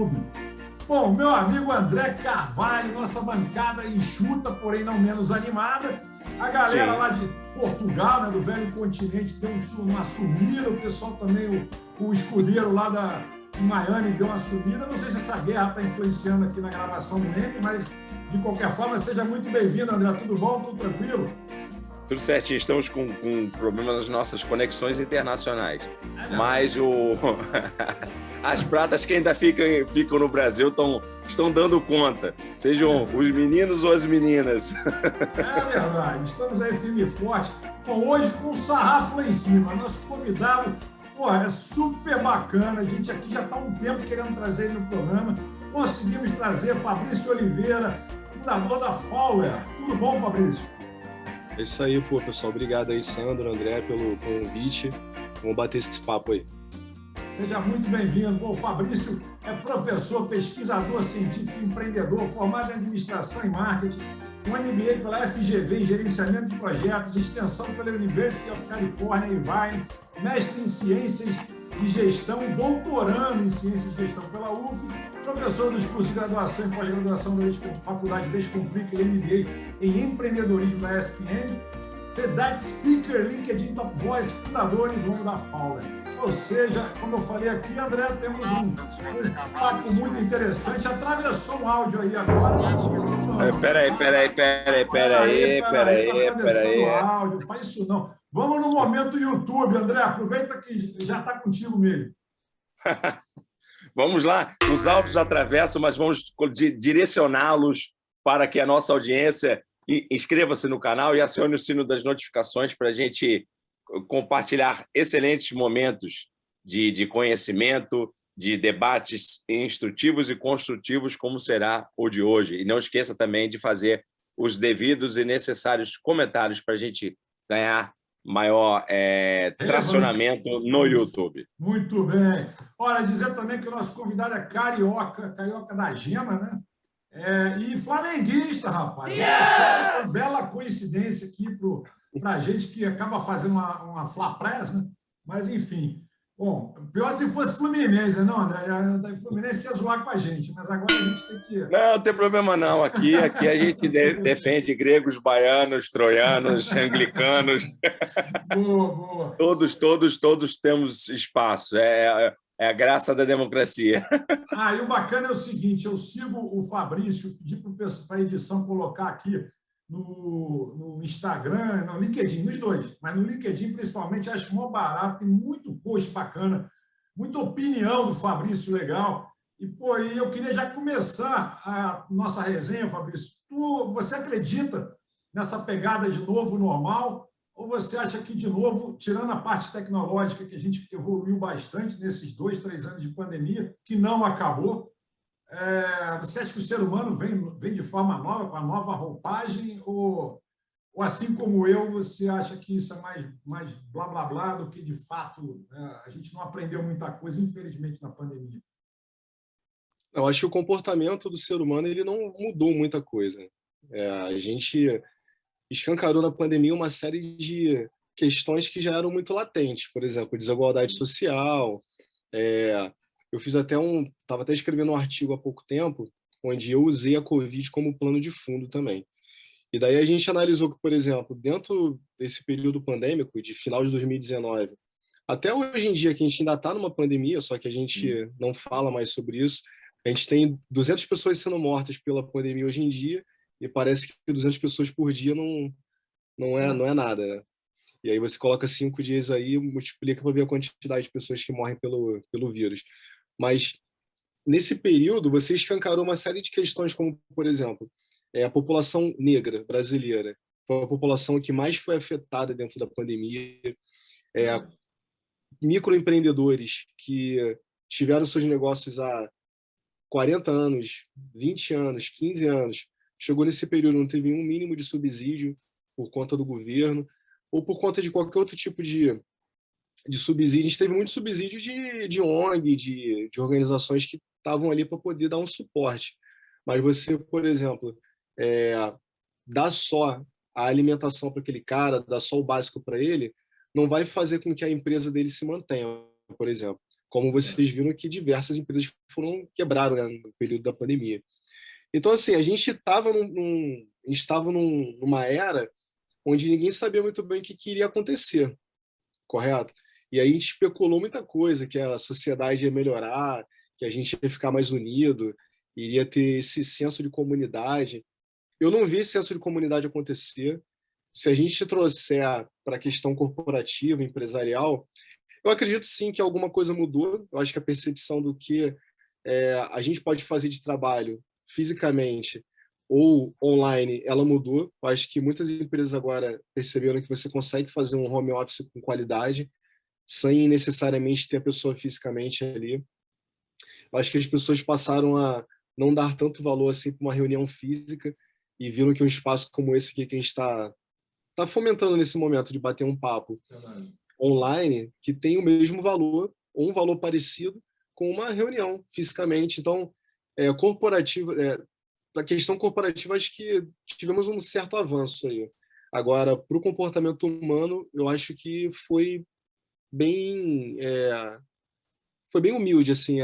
YouTube. Bom, meu amigo André Carvalho, nossa bancada enxuta, porém não menos animada. A galera lá de Portugal, né, do velho continente, deu uma sumida. O pessoal também, o escudeiro lá de Miami deu uma sumida. Não sei se essa guerra está influenciando aqui na gravação do Remy, mas de qualquer forma, seja muito bem-vindo, André. Tudo bom? Tudo tranquilo? Tudo certinho, estamos com problema nas nossas conexões internacionais. Mas as pratas que ainda ficam no Brasil estão dando conta, sejam os meninos ou as meninas. É verdade, estamos aí firme e forte. Bom, hoje com o sarrafo lá em cima, nosso convidado, é super bacana, a gente aqui já está há um tempo querendo trazer ele no programa. Conseguimos trazer Fabrício Oliveira, fundador da Fowler. Tudo bom, Fabrício? É isso aí, pessoal. Obrigado aí, Sandro, André, pelo convite. Vamos bater esse papo aí. Seja muito bem-vindo. Bom, o Fabrício é professor, pesquisador científico e empreendedor, formado em administração e marketing, um MBA pela FGV em gerenciamento de projetos, de extensão pela University of California, Irvine, mestre em ciências de gestão e doutorando em ciências de gestão pela UF, professor dos cursos de graduação e pós-graduação da Faculdade Descomplica e MBA em empreendedorismo da ESPM, TEDx Speaker, LinkedIn Top Voice, fundador e dono da Fowler. Ou seja, como eu falei aqui, André, temos um papo muito interessante. Atravessou um áudio aí agora. Peraí. Atravessando o áudio, faz isso não. Vamos no momento YouTube, André. Aproveita que já está contigo mesmo. Vamos lá. Os áudios atravessam, mas vamos direcioná-los para que a nossa audiência inscreva-se no canal e acione o sino das notificações para a gente compartilhar excelentes momentos de conhecimento, de debates instrutivos e construtivos, como será o de hoje. E não esqueça também de fazer os devidos e necessários comentários para a gente ganhar maior tracionamento no YouTube. Muito bem. Olha, dizer também que o nosso convidado é carioca da Gema, né? E flamenguista, rapaz. Yeah! Uma bela coincidência aqui para a gente que acaba fazendo uma Fla-Press, né? Mas, enfim. Bom, pior se fosse Fluminense, não, André? O Fluminense ia zoar com a gente, mas agora a gente tem que... Não tem problema não. Aqui a gente defende gregos, baianos, troianos, anglicanos. Boa. Todos temos espaço. É a graça da democracia. E o bacana é o seguinte, eu sigo o Fabrício, pedi para a edição colocar aqui no Instagram, no LinkedIn, nos dois, mas no LinkedIn principalmente, acho mó barato, tem muito post bacana, muita opinião do Fabrício legal. E eu queria já começar a nossa resenha, Fabrício. Você acredita nessa pegada de novo normal? Ou você acha que, de novo, tirando a parte tecnológica, que a gente evoluiu bastante nesses 2, 3 anos de pandemia, que não acabou, você acha que o ser humano vem de forma nova, com a nova roupagem? Ou assim como eu, você acha que isso é mais blá, blá, blá do que, de fato, a gente não aprendeu muita coisa, infelizmente, na pandemia? Eu acho que o comportamento do ser humano ele não mudou muita coisa. A gente escancarou na pandemia uma série de questões que já eram muito latentes, por exemplo, desigualdade social. Eu estava até escrevendo um artigo há pouco tempo, onde eu usei a Covid como plano de fundo também. E daí a gente analisou que, por exemplo, dentro desse período pandêmico, de final de 2019, até hoje em dia, que a gente ainda está numa pandemia, só que a gente não fala mais sobre isso, a gente tem 200 pessoas sendo mortas pela pandemia hoje em dia, e parece que 200 pessoas por dia não é nada, né? E aí você coloca 5 dias aí, multiplica para ver a quantidade de pessoas que morrem pelo vírus. Mas nesse período você escancarou uma série de questões, como, por exemplo, a população negra brasileira foi a população que mais foi afetada dentro da pandemia. Microempreendedores que tiveram seus negócios há 40 anos, 20 anos, 15 anos, chegou nesse período, não teve um mínimo de subsídio por conta do governo, ou por conta de qualquer outro tipo de subsídio. A gente teve muito subsídio de ONG, de organizações que estavam ali para poder dar um suporte. Mas você, por exemplo, dá só a alimentação para aquele cara, dá só o básico para ele, não vai fazer com que a empresa dele se mantenha, por exemplo. como vocês viram que diversas empresas quebraram, né, no período da pandemia. Então, assim, a gente estava numa era onde ninguém sabia muito bem o que iria acontecer, correto? E aí a gente especulou muita coisa, que a sociedade ia melhorar, que a gente ia ficar mais unido, iria ter esse senso de comunidade. Eu não vi esse senso de comunidade acontecer. Se a gente trouxer para a questão corporativa, empresarial, eu acredito sim que alguma coisa mudou. Eu acho que a percepção do que a gente pode fazer de trabalho fisicamente ou online, ela mudou. Eu acho que muitas empresas agora perceberam que você consegue fazer um home office com qualidade, sem necessariamente ter a pessoa fisicamente ali. Eu acho que as pessoas passaram a não dar tanto valor assim para uma reunião física e viram que um espaço como esse aqui que a gente está fomentando nesse momento de bater um papo online, que tem o mesmo valor, ou um valor parecido, com uma reunião fisicamente. Então, da questão corporativa, acho que tivemos um certo avanço aí. Agora, para o comportamento humano, eu acho que bem, foi bem humilde assim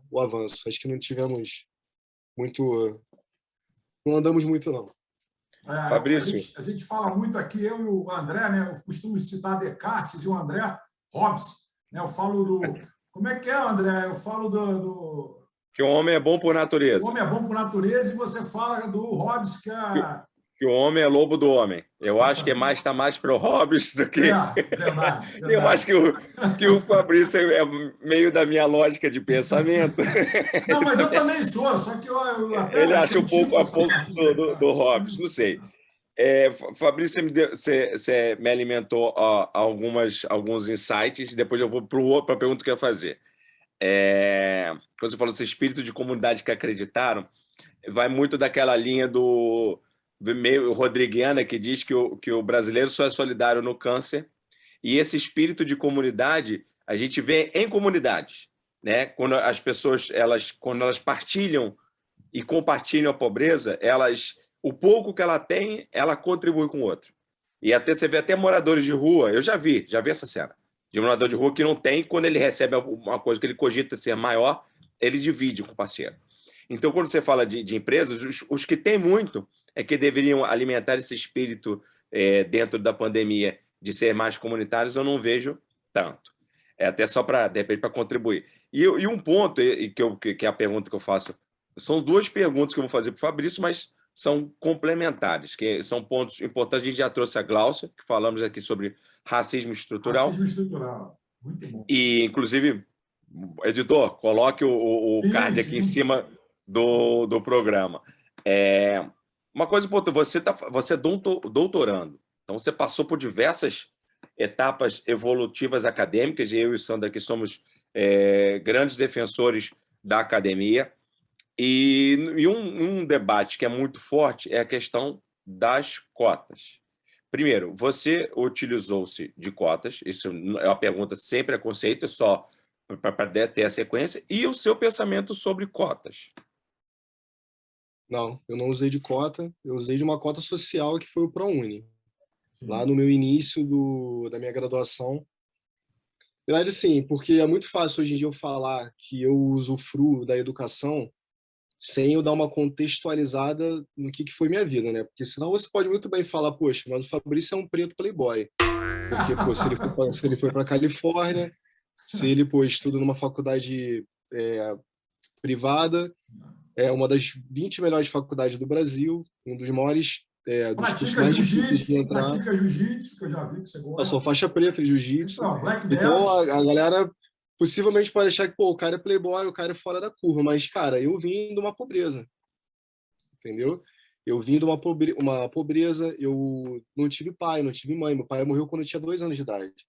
o avanço. Acho que não tivemos muito, não andamos muito não. Fabrício. A gente fala muito aqui, eu e o André, né? Eu costumo citar Descartes e o André Hobbes. Né? Eu falo do... Como é que é, André? Eu falo do... Que o homem é bom por natureza. O homem é bom por natureza e você fala do Hobbes, que é... Que o homem é lobo do homem. Eu acho que está mais para o Hobbes do que... Verdade. Eu acho que o Fabrício é meio da minha lógica de pensamento. Não, mas eu também sou, só que eu até... Ele acha um pouco do Hobbes, não sei. Fabrício, você me alimentou alguns insights, depois eu vou para a pergunta que eu ia fazer. Quando você falou esse espírito de comunidade que acreditaram, vai muito daquela linha do meio rodriguiana que diz que o brasileiro só é solidário no câncer, e esse espírito de comunidade a gente vê em comunidades, né? Quando as pessoas quando elas partilham e compartilham a pobreza, o pouco que ela tem, ela contribui com o outro. E até você vê até moradores de rua, eu já vi essa cena, de um morador de rua que não tem, quando ele recebe alguma coisa que ele cogita ser maior, ele divide com o parceiro. Então, quando você fala de empresas, os que têm muito é que deveriam alimentar esse espírito dentro da pandemia de ser mais comunitários, eu não vejo tanto. Até só para, de repente, para contribuir. E um ponto, que é a pergunta que eu faço, são duas perguntas que eu vou fazer para o Fabrício, mas são complementares, que são pontos importantes. A gente já trouxe a Gláucia, que falamos aqui sobre racismo estrutural. Racismo estrutural, muito bom. E, inclusive, editor, coloque o card aqui em cima do programa. Uma coisa importante, você é doutorando, então você passou por diversas etapas evolutivas acadêmicas, e eu e o Sandro aqui somos grandes defensores da academia, e um debate que é muito forte é a questão das cotas. Primeiro, você utilizou-se de cotas, isso é uma pergunta, sempre é conceito, é só para ter a sequência, e o seu pensamento sobre cotas? Não, eu não usei de cota, eu usei de uma cota social que foi o ProUni. Lá no meu início da minha graduação. Na verdade, sim, porque é muito fácil hoje em dia eu falar que eu usufruo da educação sem eu dar uma contextualizada no que foi minha vida, né? Porque senão você pode muito bem falar, poxa, mas o Fabrício é um preto playboy. Porque, pô, se ele foi para Califórnia, se ele, pô, estuda numa faculdade privada, é uma das 20 melhores faculdades do Brasil, um dos maiores, dos cursos mais difíceis de entrar. Pratica jiu-jitsu, que eu já vi que você gosta. Eu sou faixa preta de jiu-jitsu. Black Então, a galera possivelmente pode achar que, pô, o cara é playboy, o cara é fora da curva, mas, cara, eu vim de uma pobreza, entendeu? Eu vim de uma pobreza, eu não tive pai, não tive mãe. Meu pai morreu quando eu tinha 2 anos de idade.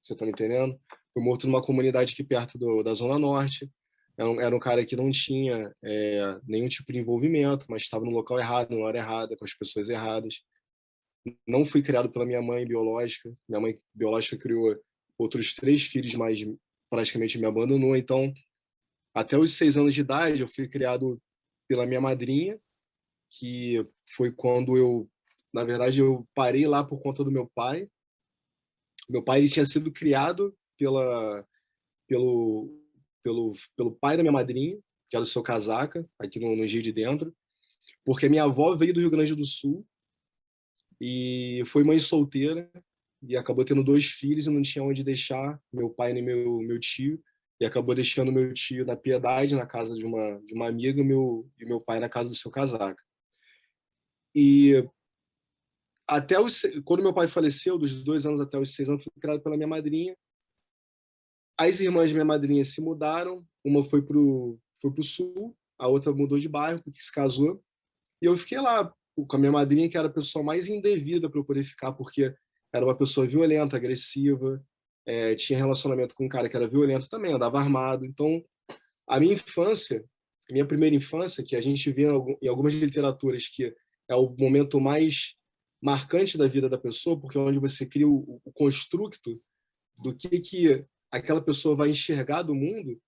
Você tá me entendendo? Fui morto numa comunidade aqui perto da Zona Norte. Era um cara que não tinha nenhum tipo de envolvimento, mas estava no local errado, na hora errada, com as pessoas erradas. Não fui criado pela minha mãe biológica. Minha mãe biológica criou outros 3 filhos, mas praticamente me abandonou. Então, até os 6 anos de idade, eu fui criado pela minha madrinha, que foi quando na verdade, eu parei lá por conta do meu pai. Meu pai ele tinha sido criado pelo pai da minha madrinha, que era o seu Casaca, aqui no Giro de Dentro, porque minha avó veio do Rio Grande do Sul e foi mãe solteira e acabou tendo 2 filhos e não tinha onde deixar meu pai nem meu tio, e acabou deixando meu tio na Piedade, na casa de uma amiga, e meu pai na casa do seu Casaca. E quando meu pai faleceu, dos 2 anos até os 6 anos, fui criado pela minha madrinha. As irmãs de minha madrinha se mudaram, uma foi pro sul, a outra mudou de bairro, porque se casou, e eu fiquei lá com a minha madrinha, que era a pessoa mais indevida para eu poder ficar, porque era uma pessoa violenta, agressiva, tinha relacionamento com um cara que era violento também, andava armado. Então, a minha infância, minha primeira infância, que a gente vê em algumas literaturas que é o momento mais marcante da vida da pessoa, porque é onde você cria o construto do que aquela pessoa vai enxergar do mundo,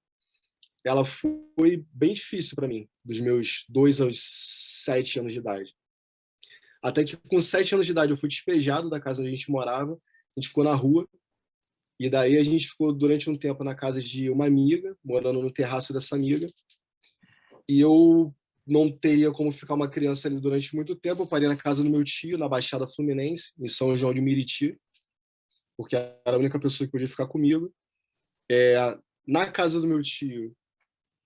ela foi bem difícil para mim, dos meus 2 aos 7 anos de idade. Até que com 7 anos de idade eu fui despejado da casa onde a gente morava, a gente ficou na rua, e daí a gente ficou durante um tempo na casa de uma amiga, morando no terraço dessa amiga, e eu não teria como ficar uma criança ali durante muito tempo, eu parei na casa do meu tio, na Baixada Fluminense, em São João de Meriti, porque era a única pessoa que podia ficar comigo. Na casa do meu tio,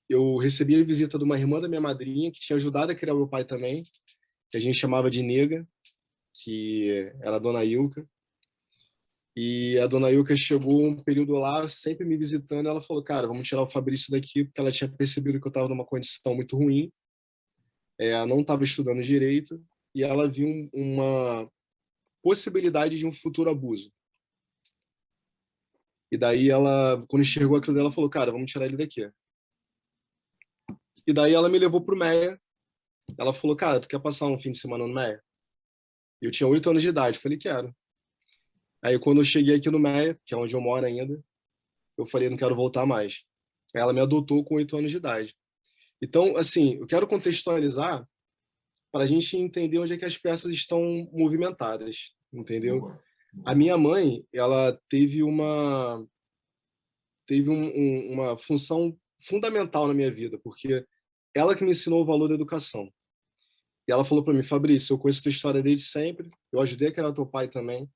eu recebi a visita de uma irmã da minha madrinha, que tinha ajudado a criar meu pai também, que a gente chamava de nega, que era a dona Ilka. E a dona Ilka chegou um período lá, sempre me visitando, e ela falou, cara, vamos tirar o Fabrício daqui, porque ela tinha percebido que eu estava numa condição muito ruim, não estava estudando direito, e ela viu uma possibilidade de um futuro abuso. E daí ela, quando enxergou aquilo dela, falou, cara, vamos tirar ele daqui. E daí ela me levou pro Meia. Ela falou, cara, tu quer passar um fim de semana no Meia? Eu tinha 8 anos de idade. Falei, quero. Aí quando eu cheguei aqui no Meia, que é onde eu moro ainda, eu falei, não quero voltar mais. Aí ela me adotou com 8 anos de idade. Então, assim, eu quero contextualizar para a gente entender onde é que as peças estão movimentadas, entendeu? Boa. A minha mãe, ela teve uma função fundamental na minha vida, porque ela que me ensinou o valor da educação. E ela falou para mim, Fabrício, eu conheço tua história desde sempre, eu ajudei a criar teu pai também.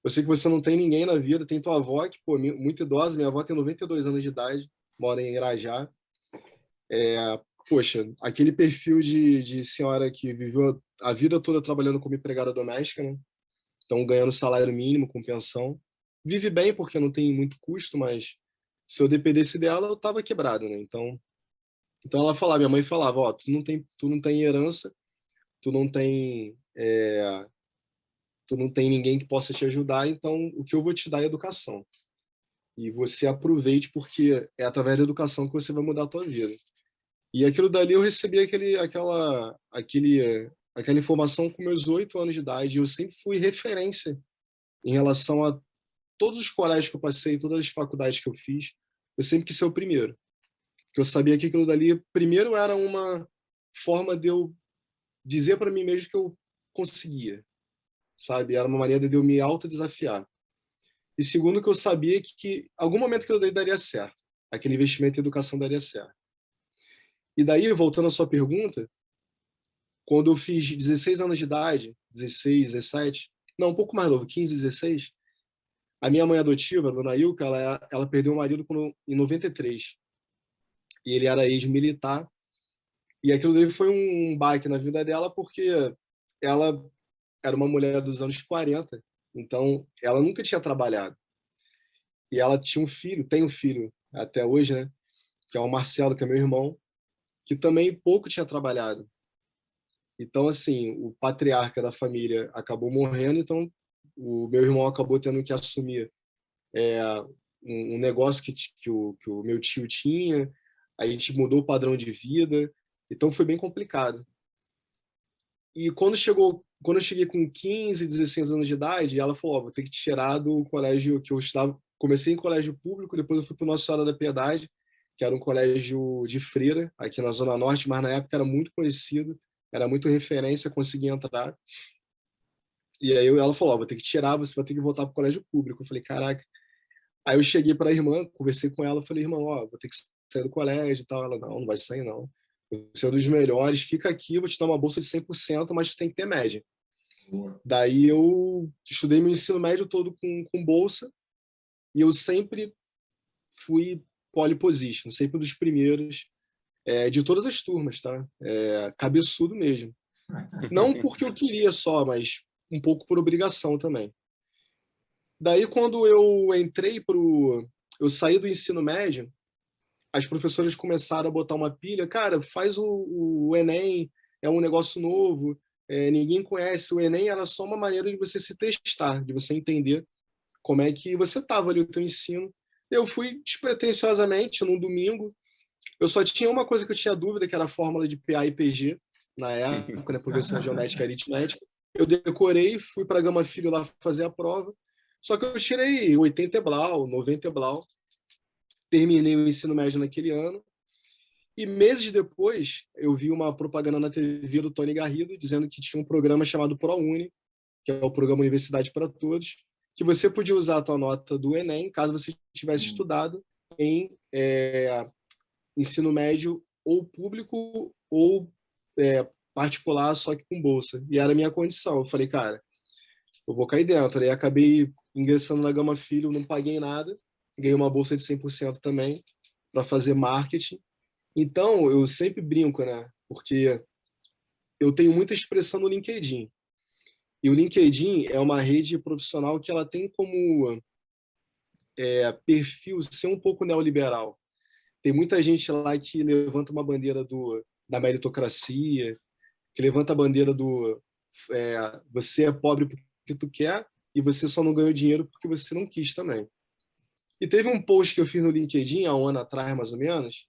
Eu sei que você não tem ninguém na vida, tem tua avó, que, pô, muito idosa, minha avó tem 92 anos de idade, mora em Irajá. Poxa, aquele perfil de senhora que viveu a vida toda trabalhando como empregada doméstica, né? Então ganhando salário mínimo com pensão. Vive bem porque não tem muito custo, mas se eu dependesse dela, eu tava quebrado, né? Então ela falava, minha mãe falava, ó, tu não tem herança, tu não tem ninguém que possa te ajudar, então o que eu vou te dar é educação. E você aproveite porque é através da educação que você vai mudar a tua vida. E aquilo dali eu recebi aquela informação com meus 8 anos de idade. Eu sempre fui referência em relação a todos os colégios que eu passei, todas as faculdades que eu fiz. Eu sempre quis ser o primeiro. Porque eu sabia que aquilo dali, primeiro, era uma forma de eu dizer para mim mesmo que eu conseguia, sabe? Era uma maneira de eu me autodesafiar. E segundo, que eu sabia que algum momento aquilo daí daria certo. Aquele investimento em educação daria certo. E daí, voltando à sua pergunta, quando eu fiz 16 anos de idade, 16, 17, não, um pouco mais novo, 15, 16, a minha mãe adotiva, a dona Ilka, ela perdeu o marido em 93. E ele era ex-militar. E aquilo dele foi um baque na vida dela, porque ela era uma mulher dos anos 40, então ela nunca tinha trabalhado. E ela tinha um filho, tem um filho até hoje, né? Que é o Marcelo, que é meu irmão, que também pouco tinha trabalhado. Então, assim, o patriarca da família acabou morrendo, então o meu irmão acabou tendo que assumir um negócio que o meu tio tinha, a gente mudou o padrão de vida, então foi bem complicado. E quando eu cheguei com 15, 16 anos de idade, ela falou, vou ter que te tirar do colégio que eu estudava. Comecei em colégio público, depois eu fui para o Nossa Senhora da Piedade, que era um colégio de freira, aqui na Zona Norte, mas na época era muito conhecido, era muito referência, consegui entrar. E aí ela falou, vou ter que tirar, você vai ter que voltar para o colégio público. Eu falei, caraca. Aí eu cheguei para a irmã, conversei com ela, falei, irmã, ó, vou ter que sair do colégio e tal. Ela, não vai sair, não. Você é um dos melhores, fica aqui, vou te dar uma bolsa de 100%, mas tu tem que ter média. Boa. Daí eu estudei meu ensino médio todo com bolsa, e eu sempre fui pole position, sempre dos primeiros, de todas as turmas, tá? Cabeçudo mesmo. Não porque eu queria só, mas um pouco por obrigação também. Daí, quando eu saí do ensino médio, as professoras começaram a botar uma pilha, cara, faz o Enem, é um negócio novo, ninguém conhece. O Enem era só uma maneira de você se testar, de você entender como é que você estava ali o teu ensino. Eu fui despretensiosamente, num domingo, eu só tinha uma coisa que eu tinha dúvida, que era a fórmula de PA e PG, na época, né, progressão geométrica e aritmética. Eu decorei, fui para a Gama Filho lá fazer a prova, só que eu tirei 80 eblau, 90 eblau, terminei o ensino médio naquele ano, e meses depois eu vi uma propaganda na TV do Tony Garrido dizendo que tinha um programa chamado ProUni, que é o Programa Universidade para Todos, que você podia usar a tua nota do Enem, caso você tivesse estudado em ensino médio ou público ou particular, só que com bolsa. E era a minha condição. Eu falei, cara, eu vou cair dentro. Aí acabei ingressando na Gama Filho, não paguei nada, ganhei uma bolsa de 100% também para fazer marketing. Então, eu sempre brinco, né? Porque eu tenho muita expressão no LinkedIn. E o LinkedIn é uma rede profissional que ela tem como perfil ser um pouco neoliberal. Tem muita gente lá que levanta uma bandeira da meritocracia, que levanta a bandeira do você é pobre porque tu quer e você só não ganhou dinheiro porque você não quis também. E teve um post que eu fiz no LinkedIn há um ano atrás, mais ou menos,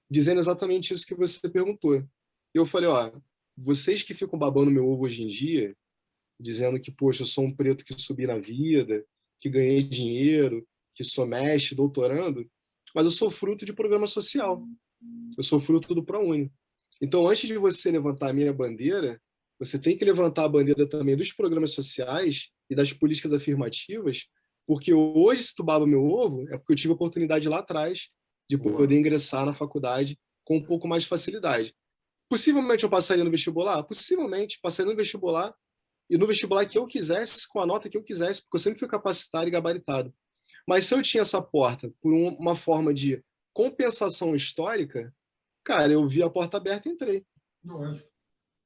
dizendo exatamente isso que você perguntou. E eu falei, ó, vocês que ficam babando meu ovo hoje em dia, dizendo que, poxa, eu sou um preto que subi na vida, que ganhei dinheiro, que sou mestre, doutorando, mas eu sou fruto de programa social. Eu sou fruto do ProUni. Então, antes de você levantar a minha bandeira, você tem que levantar a bandeira também dos programas sociais e das políticas afirmativas, porque hoje, se tu baba meu ovo, é porque eu tive a oportunidade lá atrás de poder ingressar na faculdade com um pouco mais de facilidade. Possivelmente eu passaria no vestibular? Possivelmente, passaria no vestibular, e no vestibular que eu quisesse, com a nota que eu quisesse, porque eu sempre fui capacitado e gabaritado. Mas se eu tinha essa porta por uma forma de compensação histórica, cara, eu vi a porta aberta e entrei. Lógico,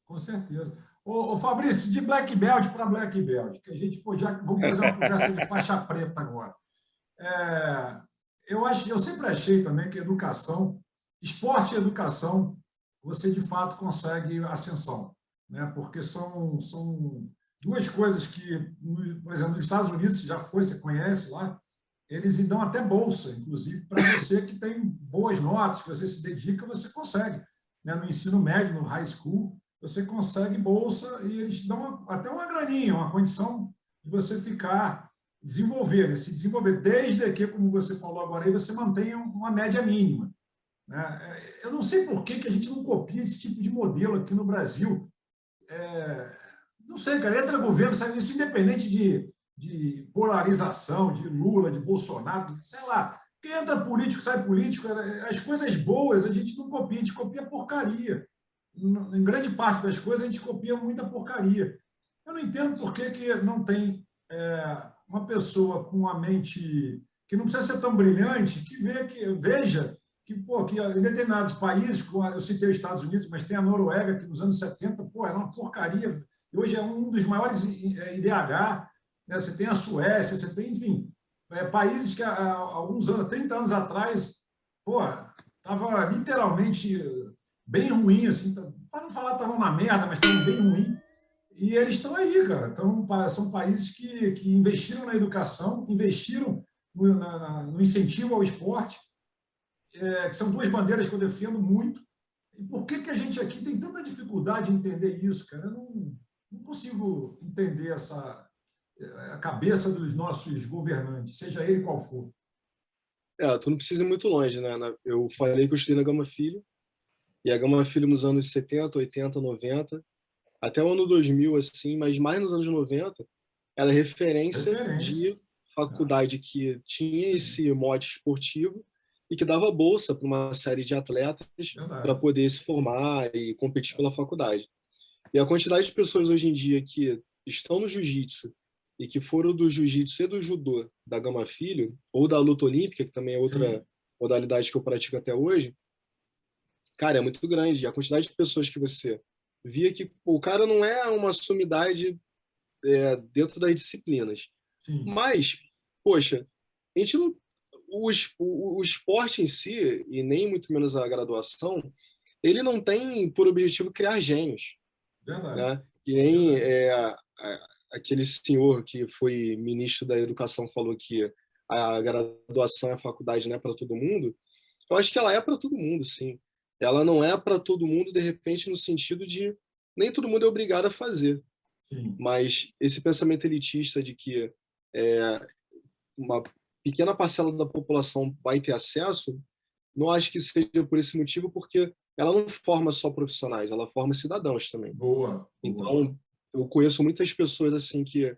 com certeza. Ô Fabrício, de Black Belt para Black Belt, que a gente podia. Vamos fazer uma conversa de faixa preta agora. Eu sempre achei também que educação, esporte e educação, você de fato consegue ascensão, né? Porque são duas coisas que, por exemplo, nos Estados Unidos, já foi, você conhece lá, eles dão até bolsa, inclusive, para você que tem boas notas, que você se dedica, você consegue. Né? No ensino médio, no high school, você consegue bolsa e eles dão até uma graninha, uma condição de você ficar, desenvolver, né? Se desenvolver, desde que, como você falou agora, aí você mantenha uma média mínima. Né? Eu não sei por que a gente não copia esse tipo de modelo aqui no Brasil. Não sei, cara, entra governo, sabe, isso independente de polarização, de Lula, de Bolsonaro, sei lá. Quem entra político, sai político, as coisas boas a gente não copia, a gente copia porcaria. Em grande parte das coisas a gente copia muita porcaria. Eu não entendo por que não tem uma pessoa com uma mente que não precisa ser tão brilhante, que veja que em determinados países, eu citei os Estados Unidos, mas tem a Noruega, que nos anos 70, era uma porcaria, hoje é um dos maiores IDH, né? Você tem a Suécia, você tem, enfim, países que há alguns anos, 30 anos atrás, estava literalmente bem ruim, assim, para não falar que estavam na merda, mas estavam bem ruim, e eles estão aí, cara. Então, são países que investiram na educação, investiram no incentivo ao esporte, que são duas bandeiras que eu defendo muito. E por que a gente aqui tem tanta dificuldade em entender isso, cara? Eu não consigo entender a cabeça dos nossos governantes, seja ele qual for. Tu não precisa ir muito longe, né? Eu falei que eu estudei na Gama Filho, e a Gama Filho nos anos 70, 80, 90, até o ano 2000, assim, mas mais nos anos 90, era referência de faculdade que tinha esse mote esportivo e que dava bolsa para uma série de atletas para poder se formar e competir pela faculdade. E a quantidade de pessoas hoje em dia que estão no jiu-jitsu e que foram do jiu-jitsu e do judô da Gama Filho, ou da luta olímpica, que também é outra modalidade que eu pratico até hoje, cara, é muito grande. A quantidade de pessoas que você via que o cara não é uma sumidade dentro das disciplinas. Sim. Mas, poxa, a gente não, o esporte em si, e nem muito menos a graduação, ele não tem por objetivo criar gênios. Verdade. Né? E nem aquele senhor que foi ministro da Educação falou que a graduação e a faculdade não é para todo mundo. Eu acho que ela é para todo mundo, sim. Ela não é para todo mundo, de repente, no sentido de nem todo mundo é obrigado a fazer. Sim. Mas esse pensamento elitista de que uma pequena parcela da população vai ter acesso, não acho que seja por esse motivo, porque ela não forma só profissionais, ela forma cidadãos também. Boa. Então, eu conheço muitas pessoas assim que,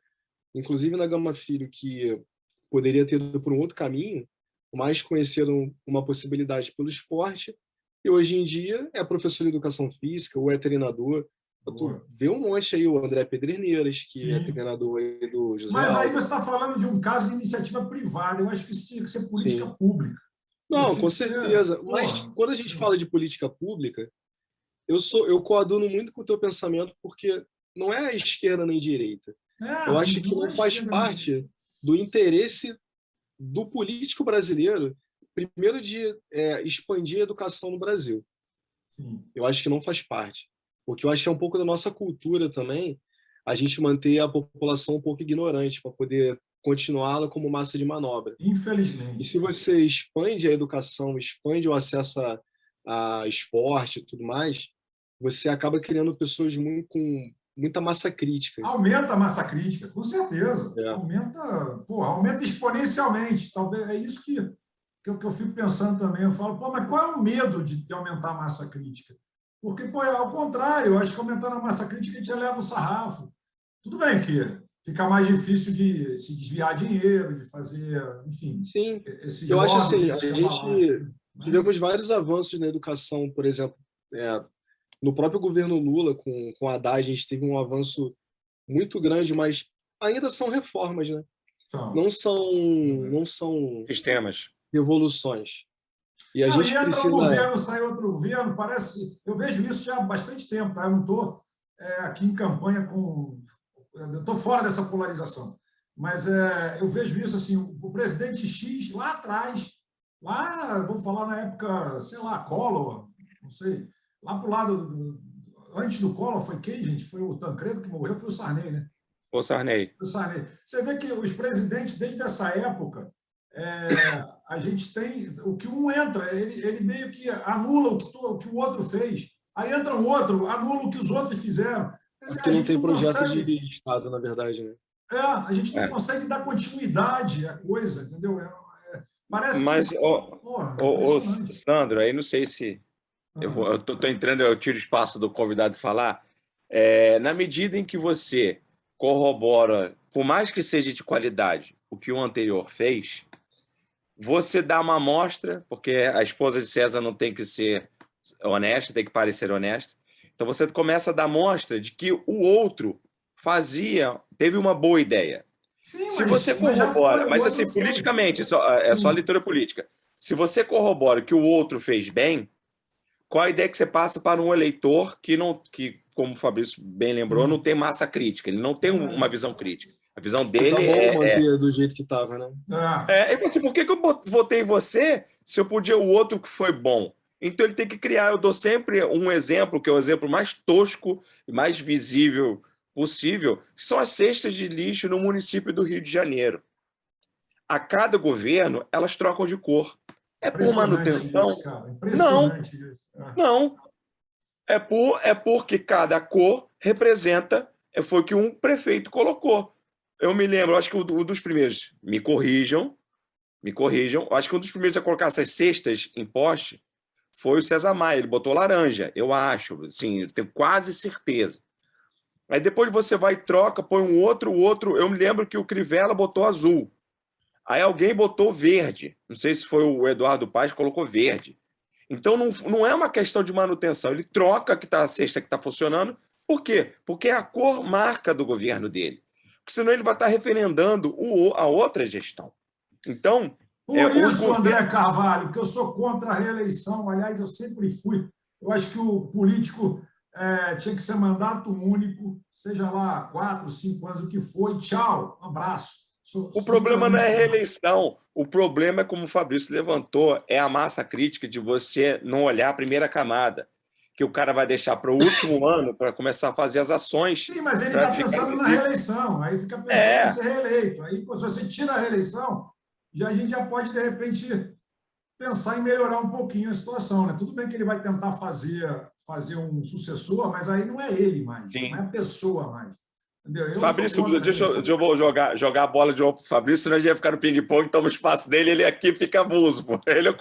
inclusive na Gama Filho, que poderia ter ido por um outro caminho, mas conheceram uma possibilidade pelo esporte e hoje em dia é professor de educação física ou é treinador. Tu vê um monte aí, o André Pederneiras, que é treinador aí do José Mas aí Aldo. você está falando de um caso de iniciativa privada. Eu acho que isso tinha que ser política pública. Não, com certeza. Mas quando a gente fala de política pública, eu coaduno muito com o teu pensamento, porque não é esquerda nem direita. Eu acho que não faz parte do interesse do político brasileiro, primeiro, de expandir a educação no Brasil. Sim. Eu acho que não faz parte. Porque eu acho que é um pouco da nossa cultura também, a gente manter a população um pouco ignorante, para poder continuá-la como massa de manobra. Infelizmente. E se você expande a educação, expande o acesso a esporte e tudo mais, você acaba criando pessoas com muita massa crítica. Aumenta a massa crítica, com certeza. Aumenta exponencialmente. Talvez é isso que eu fico pensando também. Eu falo, mas qual é o medo de aumentar a massa crítica? Porque, ao contrário, eu acho que aumentando a massa crítica a gente eleva o sarrafo. Tudo bem que fica mais difícil de se desviar dinheiro, de fazer, enfim. Sim, eu acho assim, a gente tivemos vários avanços na educação, por exemplo, no próprio governo Lula, com a Haddad, a gente teve um avanço muito grande, mas ainda são reformas, né? Não são sistemas, revoluções. E a gente entra precisa... um governo, sai outro governo, parece... Eu vejo isso já há bastante tempo, tá? Eu não estou aqui em campanha com... Eu estou fora dessa polarização, mas eu vejo isso assim, o presidente X lá atrás, vou falar na época, sei lá, Collor, não sei, lá para o lado, antes do Collor foi quem, gente? Foi o Tancredo que morreu, foi o Sarney, né? O Sarney. Você vê que os presidentes, desde essa época, a gente tem, o que um entra, ele meio que anula o que o outro fez, aí entra o outro, anula o que os outros fizeram. Porque não tem projeto de Estado, na verdade, né? A gente não consegue dar continuidade à coisa, entendeu? Parece Mas, que... Sandro, aí não sei se... Eu estou entrando, eu tiro espaço do convidado falar. Na medida em que você corrobora, por mais que seja de qualidade, o que o anterior fez, você dá uma amostra, porque a esposa de César não tem que ser honesta, tem que parecer honesta. Então você começa a dar mostra de que o outro teve uma boa ideia. Sim, se você corrobora, mas assim, politicamente, é só leitura política. Se você corrobora que o outro fez bem, qual a ideia que você passa para um eleitor que, como o Fabrício bem lembrou, não tem massa crítica, ele não tem uma visão crítica. A visão dele manter do jeito que estava, né? Por que eu votei em você se eu podia o outro que foi bom? Então ele tem que criar. Eu dou sempre um exemplo, que é o exemplo mais tosco e mais visível possível, que são as cestas de lixo no município do Rio de Janeiro. A cada governo, elas trocam de cor. É por manutenção? Não. É porque cada cor representa, foi o que um prefeito colocou. Eu me lembro, acho que um dos primeiros, me corrijam, acho que um dos primeiros a colocar essas cestas em poste foi o César Maia, ele botou laranja, eu acho, assim, eu tenho quase certeza. Aí depois você vai e troca, põe o outro, eu me lembro que o Crivella botou azul. Aí alguém botou verde. Não sei se foi o Eduardo Paes que colocou verde. Então, não é uma questão de manutenção. Ele troca a cesta que está funcionando. Por quê? Porque é a cor marca do governo dele. Porque senão ele vai estar referendando a outra gestão. Então, por isso, André Carvalho, que eu sou contra a reeleição. Aliás, eu sempre fui. Eu acho que o político tinha que ser mandato único, seja lá 4, 5 anos, o que for, e tchau, um abraço. O problema não é a reeleição. O problema é, como o Fabrício levantou, é a massa crítica de você não olhar a primeira camada, que o cara vai deixar para o último ano para começar a fazer as ações. Sim, mas ele está pensando na reeleição, aí fica pensando em ser reeleito. Aí, se você tira a reeleição, a gente já pode, de repente, pensar em melhorar um pouquinho a situação. Né? Tudo bem que ele vai tentar fazer um sucessor, mas aí não é ele mais, Sim. não é a pessoa mais. Fabrício, eu vou jogar a bola de novo para o Fabrício, senão a gente vai ficar no ping-pong, toma o espaço dele, ele aqui fica muso. Olha, eu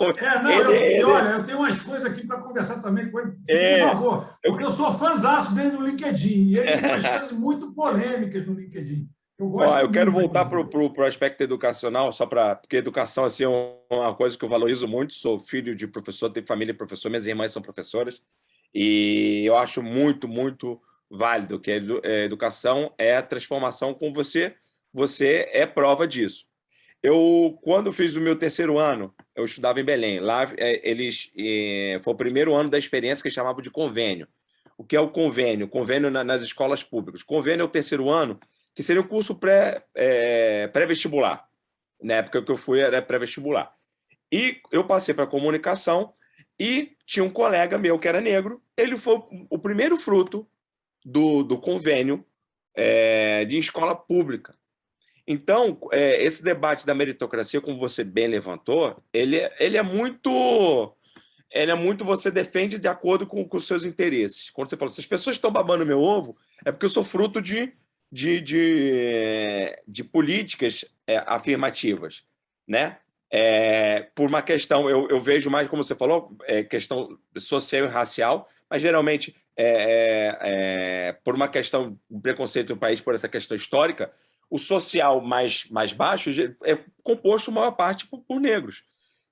tenho umas coisas aqui para conversar também com ele, por favor, porque eu sou fãzaço dele no LinkedIn, e ele tem umas coisas muito polêmicas no LinkedIn. Eu quero voltar para o aspecto educacional, porque educação assim, é uma coisa que eu valorizo muito, sou filho de professor, tenho família de professor, minhas irmãs são professoras, e eu acho muito, muito válido, que a educação é a transformação com você é prova disso. Quando fiz o meu terceiro ano, eu estudava em Belém. Lá, foi o primeiro ano da experiência que eles chamavam de convênio. O que é o convênio? Convênio nas escolas públicas. Convênio é o terceiro ano, que seria o curso pré-vestibular. Na época que eu fui, era pré-vestibular. E eu passei para comunicação e tinha um colega meu que era negro. Ele foi o primeiro fruto do convênio de escola pública. Então, esse debate da meritocracia, como você bem levantou, ele é muito você defende de acordo com os seus interesses. Quando você fala, se as pessoas estão babando meu ovo, é porque eu sou fruto de políticas afirmativas, né? Por uma questão, eu vejo mais, como você falou, questão social e racial, mas geralmente por uma questão de preconceito no país, por essa questão histórica, o social mais baixo é composto, maior parte, por negros.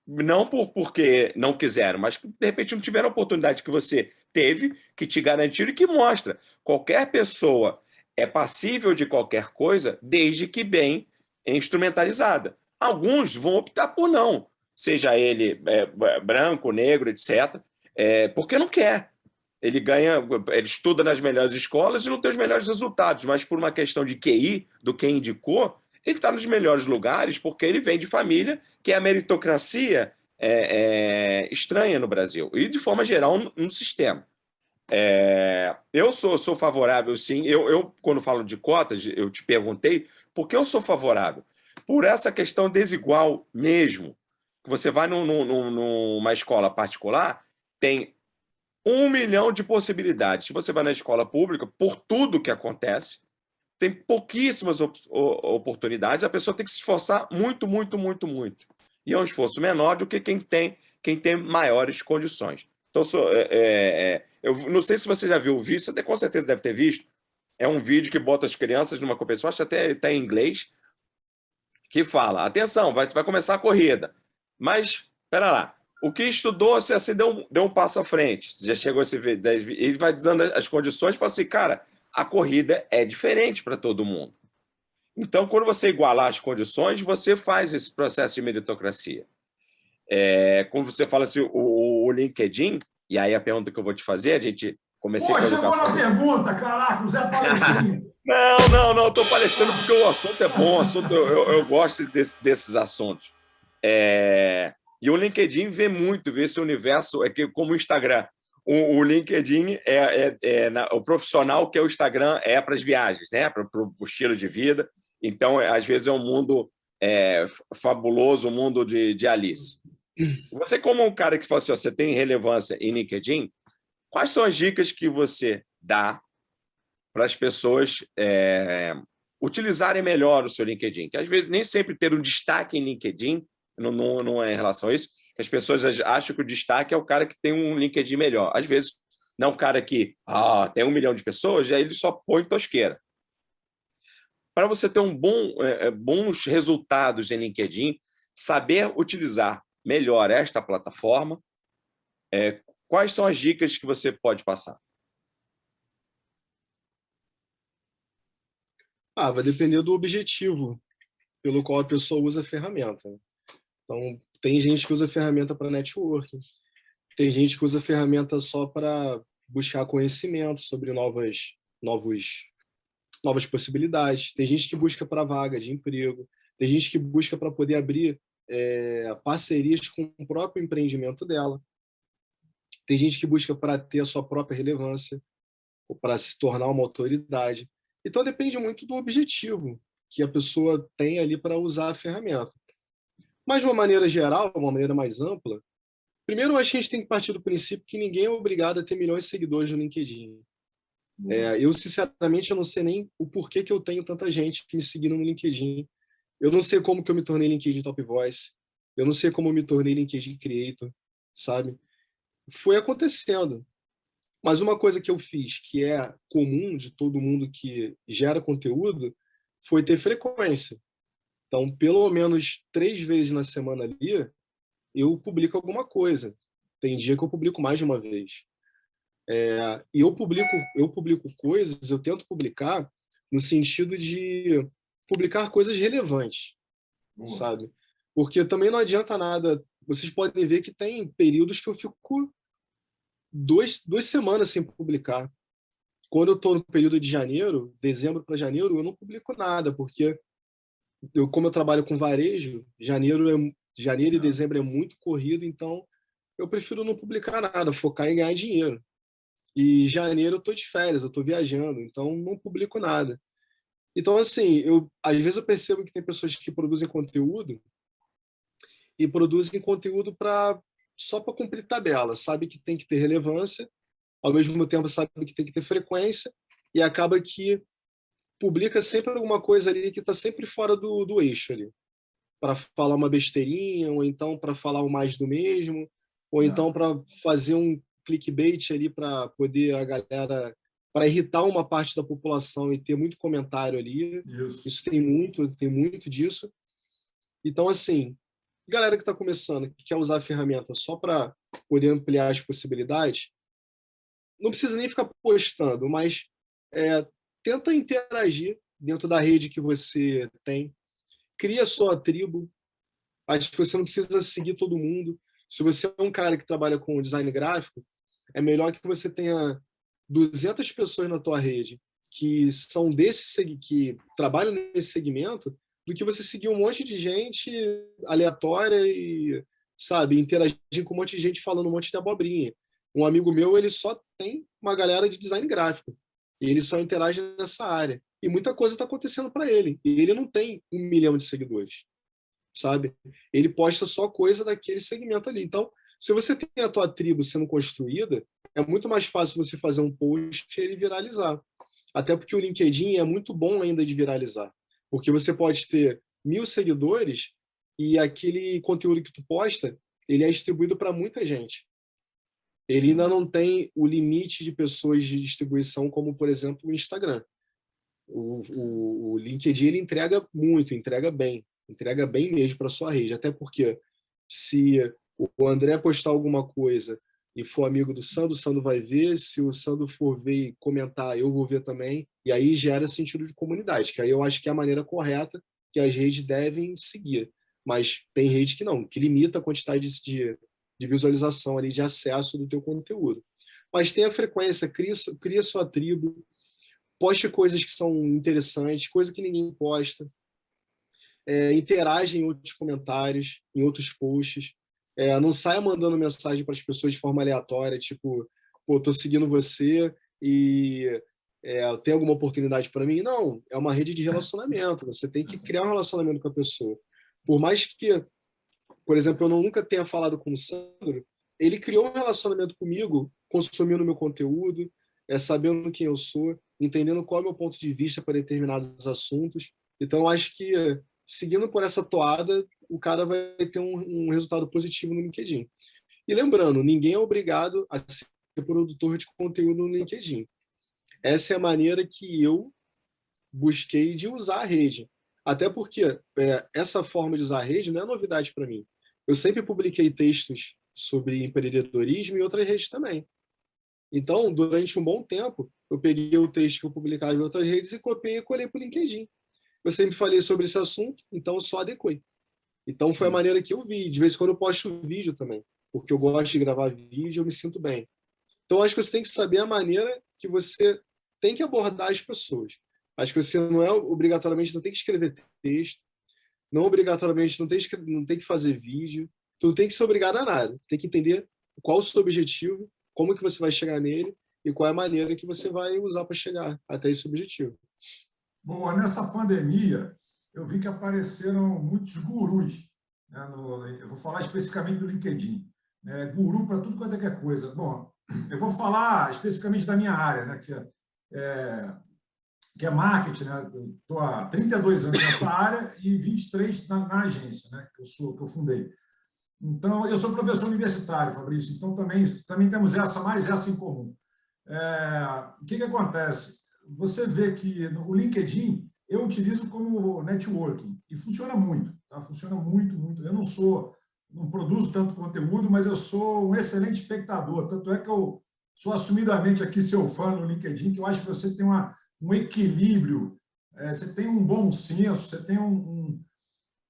Não porque não quiseram, mas que, de repente, não tiveram a oportunidade que você teve, que te garantiram e que mostra. Qualquer pessoa é passível de qualquer coisa, desde que bem instrumentalizada. Alguns vão optar por não, seja ele branco, negro, etc., porque não quer. Ele estuda nas melhores escolas e não tem os melhores resultados, mas por uma questão de QI, do que indicou, ele está nos melhores lugares porque ele vem de família que é a meritocracia estranha no Brasil e, de forma geral, no sistema. Eu sou favorável, sim. Eu, quando falo de cotas, eu te perguntei por que eu sou favorável. Por essa questão desigual mesmo. Você vai numa escola particular, tem 1 milhão de possibilidades. Se você vai na escola pública, por tudo que acontece, tem pouquíssimas oportunidades, a pessoa tem que se esforçar muito, muito, muito, muito. E é um esforço menor do que quem tem maiores condições. Então, eu não sei se você já viu o vídeo, você com certeza deve ter visto. É um vídeo que bota as crianças numa competição, acho que até está em inglês, que fala, atenção, vai começar a corrida. Mas, espera lá, o que estudou, você assim, deu um passo à frente. Já chegou esse vídeo, ele vai dizendo as condições, fala assim, cara, a corrida é diferente para todo mundo. Então, quando você igualar as condições, você faz esse processo de meritocracia. Como você fala assim, o LinkedIn, e aí a pergunta que eu vou te fazer, a gente comecei com a educação. Chegou na pergunta, caraca, o Zé Palestrinha. Não, estou palestrando porque o assunto é bom, eu gosto desses assuntos. E o LinkedIn vê esse universo, como o Instagram. O LinkedIn o profissional que é o Instagram para as viagens, né? Para o estilo de vida. Então, às vezes, é um mundo fabuloso, um mundo de Alice. Você, como um cara que fala assim, você tem relevância em LinkedIn, quais são as dicas que você dá para as pessoas utilizarem melhor o seu LinkedIn? Que, às vezes, nem sempre ter um destaque em LinkedIn não é em relação a isso. As pessoas acham que o destaque é o cara que tem um LinkedIn melhor. Às vezes, não é um cara que tem 1 milhão de pessoas, aí ele só põe tosqueira. para você ter bons resultados em LinkedIn, saber utilizar melhor esta plataforma, quais são as dicas que você pode passar? Vai depender do objetivo pelo qual a pessoa usa a ferramenta. Então, tem gente que usa a ferramenta para networking, tem gente que usa a ferramenta só para buscar conhecimento sobre novas possibilidades, tem gente que busca para vaga de emprego, tem gente que busca para poder abrir parcerias com o próprio empreendimento dela, tem gente que busca para ter a sua própria relevância, ou para se tornar uma autoridade. Então, depende muito do objetivo que a pessoa tem ali para usar a ferramenta. Mas, de uma maneira geral, uma maneira mais ampla, primeiro, a gente tem que partir do princípio que ninguém é obrigado a ter milhões de seguidores no LinkedIn. Eu, sinceramente, eu não sei nem o porquê que eu tenho tanta gente me seguindo no LinkedIn. Eu não sei como que eu me tornei LinkedIn Top Voice. Eu não sei como eu me tornei LinkedIn Creator, sabe? Foi acontecendo. Mas uma coisa que eu fiz, que é comum de todo mundo que gera conteúdo, foi ter frequência. Então, pelo menos 3 vezes na semana ali, eu publico alguma coisa. Tem dia que eu publico mais de uma vez. E eu publico coisas, eu tento publicar no sentido de publicar coisas relevantes, sabe? Porque também não adianta nada. Vocês podem ver que tem períodos que eu fico 2 semanas sem publicar. Quando eu estou no período de janeiro, dezembro para janeiro, eu não publico nada, porque como eu trabalho com varejo, janeiro e dezembro é muito corrido, então eu prefiro não publicar nada, focar em ganhar dinheiro. E janeiro eu estou de férias, eu estou viajando, então não publico nada. Então, assim, às vezes eu percebo que tem pessoas que produzem conteúdo e produzem conteúdo só para cumprir tabela, sabe que tem que ter relevância, ao mesmo tempo sabe que tem que ter frequência, e acaba que publica sempre alguma coisa ali que está sempre fora do eixo ali, para falar uma besteirinha, ou então para falar o mais do mesmo, ou então para fazer um clickbait ali para poder a galera, para irritar uma parte da população e ter muito comentário ali. Isso tem muito disso. Então, assim, galera que está começando, que quer usar a ferramenta só para poder ampliar as possibilidades, não precisa nem ficar postando, mas tenta interagir dentro da rede que você tem. Cria sua tribo. Acho que você não precisa seguir todo mundo. Se você é um cara que trabalha com design gráfico, é melhor que você tenha 200 pessoas na tua rede que são que trabalham nesse segmento, do que você seguir um monte de gente aleatória e, sabe, interagir com um monte de gente falando um monte de abobrinha. Um amigo meu, ele só tem uma galera de design gráfico. E ele só interage nessa área. E muita coisa está acontecendo para ele. E ele não tem 1 milhão de seguidores, sabe? Ele posta só coisa daquele segmento ali. Então, se você tem a tua tribo sendo construída, é muito mais fácil você fazer um post e ele viralizar. Até porque o LinkedIn é muito bom ainda de viralizar. Porque você pode ter 1.000 seguidores e aquele conteúdo que tu posta, ele é distribuído para muita gente. Ele ainda não tem o limite de pessoas de distribuição, como, por exemplo, o Instagram. O LinkedIn ele entrega muito, entrega bem mesmo para sua rede. Até porque se o André postar alguma coisa e for amigo do Sandro, o Sandro vai ver. Se o Sandro for ver e comentar, eu vou ver também. E aí gera sentido de comunidade, que aí eu acho que é a maneira correta que as redes devem seguir. Mas tem rede que não, que limita a quantidade de visualização ali, de acesso do teu conteúdo. Mas tenha frequência, cria sua tribo, poste coisas que são interessantes, coisa que ninguém posta, interage em outros comentários, em outros posts, não saia mandando mensagem para as pessoas de forma aleatória, tipo, pô, tô seguindo você e tem alguma oportunidade para mim? Não, é uma rede de relacionamento, você tem que criar um relacionamento com a pessoa. Por mais que, por exemplo, eu nunca tenha falado com o Sandro, ele criou um relacionamento comigo, consumindo meu conteúdo, sabendo quem eu sou, entendendo qual é o meu ponto de vista para determinados assuntos. Então, eu acho que, seguindo por essa toada, o cara vai ter um resultado positivo no LinkedIn. E lembrando, ninguém é obrigado a ser produtor de conteúdo no LinkedIn. Essa é a maneira que eu busquei de usar a rede. Até porque essa forma de usar a rede não é novidade para mim. Eu sempre publiquei textos sobre empreendedorismo e outras redes também. Então, durante um bom tempo, eu peguei o texto que eu publicava em outras redes e copiei e colei para o LinkedIn. Eu sempre falei sobre esse assunto, então eu só adequei. Então, foi a maneira que eu vi. De vez em quando eu posto vídeo também, porque eu gosto de gravar vídeo e eu me sinto bem. Então, acho que você tem que saber a maneira que você tem que abordar as pessoas. Acho que você não é obrigatoriamente, não tem que escrever texto, não obrigatoriamente não tem que fazer vídeo, tu não tem que ser obrigado a nada. Tem que entender qual o seu objetivo, como que você vai chegar nele e qual é a maneira que você vai usar para chegar até esse objetivo. Bom, nessa pandemia, eu vi que apareceram muitos gurus, né, eu vou falar especificamente do LinkedIn, né, guru para tudo quanto é coisa. Bom, eu vou falar especificamente da minha área, né, que é marketing, né? Estou há 32 anos nessa área e 23 na agência, né? que eu fundei. Então, eu sou professor universitário, Fabrício, então também temos mais essa em comum. O que acontece? Você vê que o LinkedIn eu utilizo como networking e funciona muito, tá? Funciona muito, muito. Eu não produzo tanto conteúdo, mas eu sou um excelente espectador, tanto é que eu sou assumidamente aqui seu fã no LinkedIn, que eu acho que você tem um equilíbrio, você tem um bom senso, você tem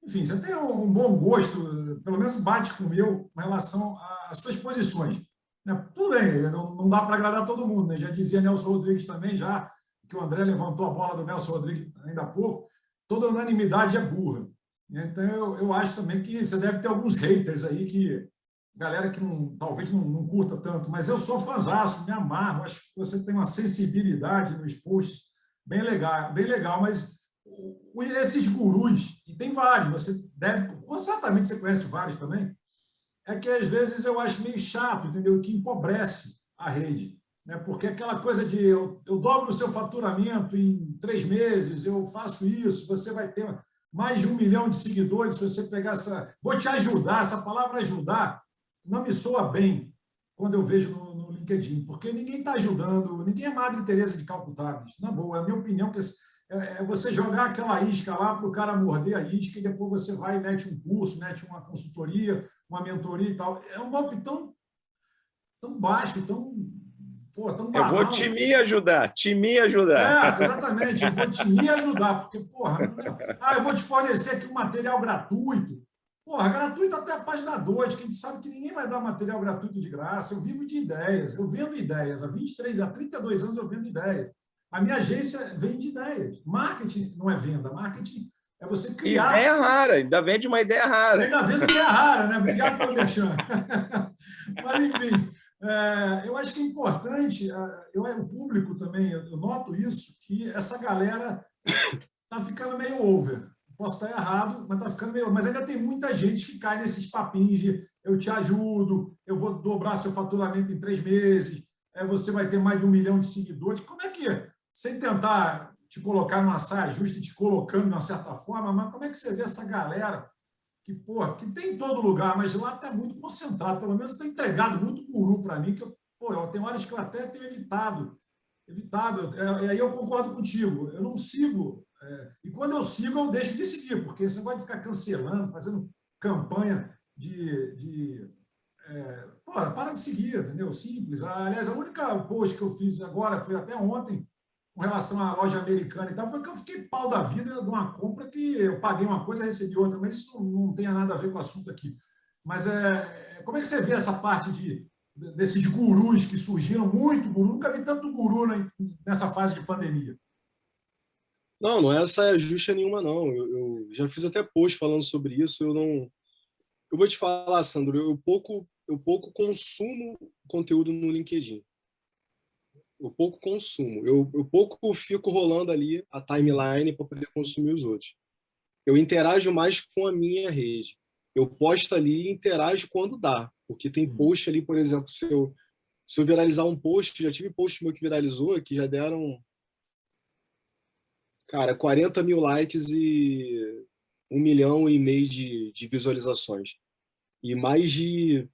enfim, você tem um bom gosto, pelo menos bate com o meu, em relação às suas posições. Né? Tudo bem, não dá para agradar todo mundo, né? Já dizia Nelson Rodrigues também, já que o André levantou a bola do Nelson Rodrigues ainda há pouco, toda unanimidade é burra. Então, eu acho também que você deve ter alguns haters aí, galera que talvez não curta tanto, mas eu sou fãzaço, me amarro, acho que você tem uma sensibilidade nos posts bem legal, mas esses gurus, e tem vários, certamente você conhece vários também, é que às vezes eu acho meio chato, entendeu? Que empobrece a rede, né? Porque aquela coisa de eu dobro o seu faturamento em 3 meses, eu faço isso, você vai ter mais de 1 milhão de seguidores se você pegar essa... Vou te ajudar, essa palavra ajudar não me soa bem quando eu vejo no LinkedIn, porque ninguém está ajudando, ninguém é Madre Teresa de Calcutá, isso na boa, é a minha opinião, que é você jogar aquela isca lá para o cara morder a isca e depois você vai e mete um curso, mete uma consultoria, uma mentoria e tal. É um golpe tão baixo, tão banal. Eu vou me ajudar, me ajudar. Exatamente, eu vou me ajudar, porque, eu vou te fornecer aqui um material gratuito. Gratuito até a página 2, que a gente sabe que ninguém vai dar material gratuito de graça. Eu vivo de ideias, eu vendo ideias. Há 32 anos eu vendo ideias. A minha agência vende ideias. Marketing não é venda, marketing é você criar... Ideia rara, ainda vende uma ideia rara. Ainda vende ideia rara, né? Obrigado pelo merchan. Mas, enfim, eu acho que é importante, o público também, eu noto isso, que essa galera está ficando meio over. Posso estar errado, mas está ficando meio... Mas ainda tem muita gente que cai nesses papinhos de eu te ajudo, eu vou dobrar seu faturamento em 3 meses, você vai ter mais de 1 milhão de seguidores. Como é que, sem tentar te colocar numa saia justa e te colocando de uma certa forma, mas como é que você vê essa galera que tem em todo lugar, mas lá está muito concentrado, pelo menos está entregado muito guru para mim, que tem horas que eu até tenho evitado. E aí eu concordo contigo, eu não sigo... e quando eu sigo, eu deixo de seguir, porque você vai ficar cancelando, fazendo campanha para de seguir, entendeu? Simples. Aliás, a única post que eu fiz agora, foi até ontem, com relação à loja americana e tal, foi que eu fiquei pau da vida de uma compra que eu paguei uma coisa e recebi outra, mas isso não tem nada a ver com o assunto aqui. Mas como é que você vê essa parte desses gurus que surgiram, muito guru? Nunca vi tanto guru nessa fase de pandemia. Não é saia justa nenhuma, não. Eu já fiz até post falando sobre isso. Eu vou te falar, Sandro, eu pouco consumo conteúdo no LinkedIn. Eu pouco consumo. Eu pouco fico rolando ali a timeline para poder consumir os outros. Eu interajo mais com a minha rede. Eu posto ali e interajo quando dá. Porque tem post ali, por exemplo, se eu viralizar um post, já tive post meu que viralizou, que já deram... Cara, 40 mil likes e 1,5 milhão de visualizações. E mais de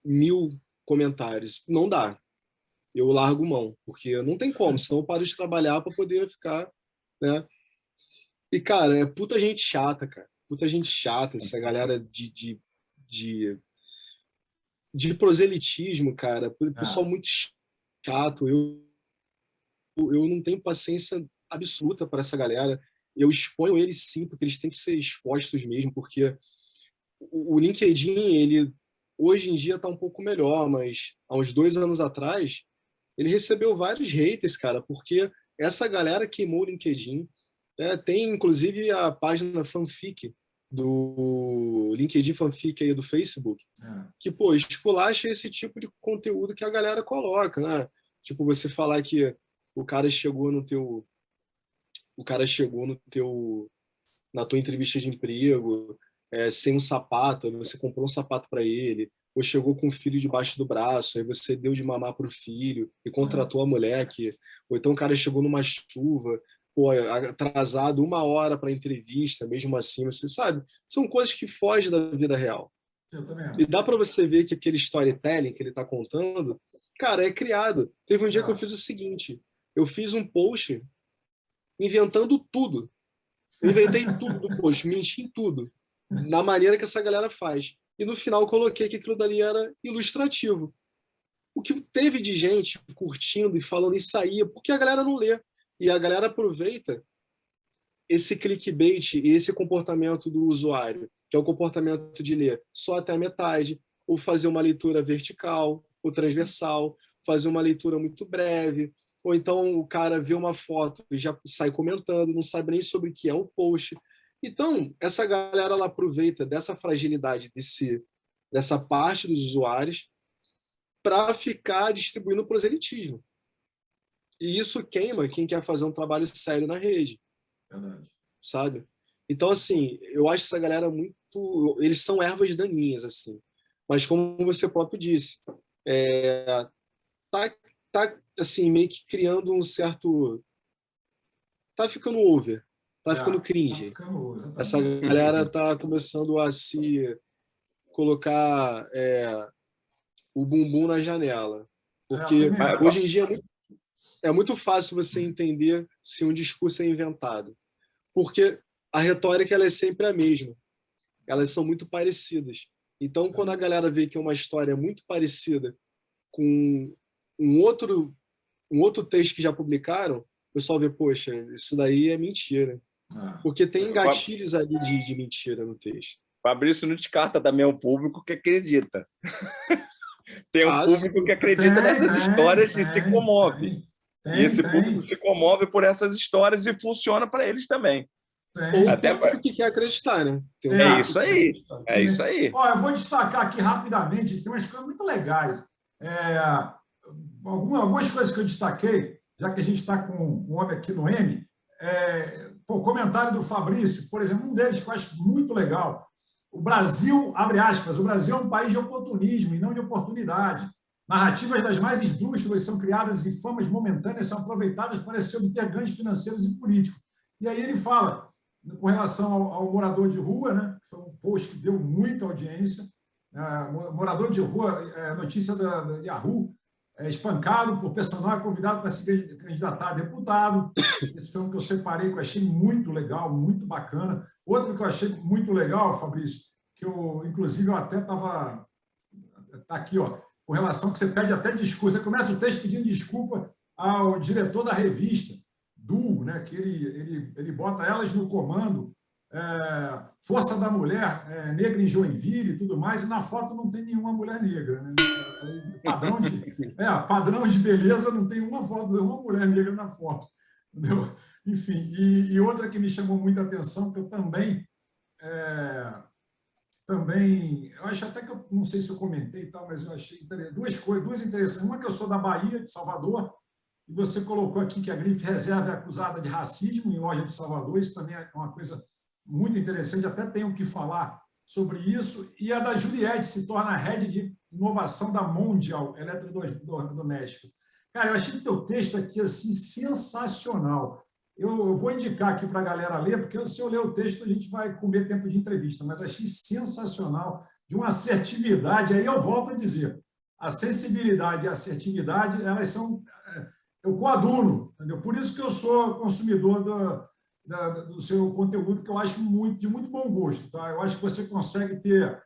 1.000 comentários. Não dá. Eu largo mão, porque não tem como, senão eu paro de trabalhar para poder ficar né? E, cara, é puta gente chata, cara. Puta gente chata, essa galera de proselitismo, cara. Pessoal É, muito chato. Eu não tenho paciência absoluta para essa galera. Eu exponho eles sim, porque eles têm que ser expostos mesmo, porque o LinkedIn, ele hoje em dia está um pouco melhor, mas há uns 2 anos atrás, ele recebeu vários haters, cara, porque essa galera queimou o LinkedIn. Tem, inclusive, a página fanfic do LinkedIn Fanfic aí do Facebook, é, que, pô, esculacha esse tipo de conteúdo que a galera coloca, né? Tipo, você falar que o cara chegou no teu, o cara chegou no teu, na tua entrevista de emprego, sem um sapato, aí você comprou um sapato para ele, ou chegou com o filho debaixo do braço, aí você deu de mamar para o filho e é. contratou a mulher que, ou então o cara chegou numa chuva, pô, atrasado 1 hora para a entrevista, mesmo assim, você sabe, são coisas que fogem da vida real. Eu também E acho. dá para você ver que aquele storytelling que ele está contando, cara, é criado. Teve um dia que eu É. fiz o seguinte: eu fiz um post inventando tudo. Eu inventei tudo do post, menti em tudo, na maneira que essa galera faz. E no final eu coloquei que aquilo dali era ilustrativo. O que teve de gente curtindo e falando isso aí é porque a galera não lê. E a galera aproveita esse clickbait e esse comportamento do usuário, que é o comportamento de ler só até a metade, ou fazer uma leitura vertical ou transversal, fazer uma leitura muito breve, ou então o cara vê uma foto e já sai comentando, não sabe nem sobre o que é o post. Então, essa galera ela aproveita dessa fragilidade dessa parte dos usuários para ficar distribuindo proselitismo. E isso queima quem quer fazer um trabalho sério na rede, Verdade. sabe? Então, assim, eu acho essa galera muito. Eles são ervas daninhas, assim. Mas, como você próprio disse, tá, tá assim, meio que criando um certo. Tá ficando over, tá ficando Tá cringe. ficando, Essa exatamente. galera tá começando a se colocar o bumbum na janela. Eu Porque também acho. hoje em dia é muito fácil você entender se um discurso é inventado. Porque a retórica ela é sempre a mesma. Elas são muito parecidas. Então, quando a galera vê que é uma história muito parecida com um outro, um outro texto que já publicaram, o pessoal vê, poxa, isso daí é mentira. É. Porque tem gatilhos ali de mentira no texto. Fabrício não descarta também o público que acredita. Tem um Ah, sim. público que acredita nessas histórias e se comove. E esse público Tem. se comove por essas histórias e funciona para eles também. Ou um Até público que quer acreditar, né? Tem um é público isso que quer aí. acreditar. É isso aí. Ó, eu vou destacar aqui rapidamente, tem umas coisas muito legais. É, algumas coisas que eu destaquei, já que a gente está com um homem aqui no M, o comentário do Fabrício, por exemplo, um deles que eu acho muito legal. O Brasil, abre aspas, o Brasil é um país de oportunismo e não de oportunidade. Narrativas das mais esdrúxulas são criadas e famas momentâneas são aproveitadas para se obter ganhos financeiros e políticos. E aí ele fala, com relação ao morador de rua, né, que foi um post que deu muita audiência, morador de rua, notícia da Yahoo, espancado por personal convidado para se candidatar a deputado. Esse foi um que eu separei, que eu achei muito legal, muito bacana. Outro que eu achei muito legal, Fabrício, que eu, inclusive, eu até estava... Está aqui, ó, com relação que você pede até desculpa. Você começa o texto pedindo desculpa ao diretor da revista, né, que ele bota elas no comando, Força da Mulher Negra em Joinville e tudo mais, e na foto não tem nenhuma mulher negra. Né? Padrão de beleza, não tem uma foto de uma mulher negra na foto. Entendeu? Enfim, e outra que me chamou muita atenção, que eu também, eu acho até que, eu não sei se eu comentei e tal, mas eu achei duas interessantes. Uma que eu sou da Bahia, de Salvador, e você colocou aqui que a grife reserva é acusada de racismo em loja de Salvador, isso também é uma coisa muito interessante, até tenho que falar sobre isso. E a da Juliette se torna a head de inovação da Mondial Eletrodoméstico. Cara, eu achei o teu texto aqui assim, sensacional. Eu vou indicar aqui para a galera ler, porque se eu ler o texto a gente vai comer tempo de entrevista, mas achei sensacional, de uma assertividade. Aí eu volto a dizer, a sensibilidade e a assertividade, elas são eu coaduno, entendeu? Por isso que eu sou consumidor do seu conteúdo, que eu acho de muito bom gosto. Tá? Eu acho que você consegue ter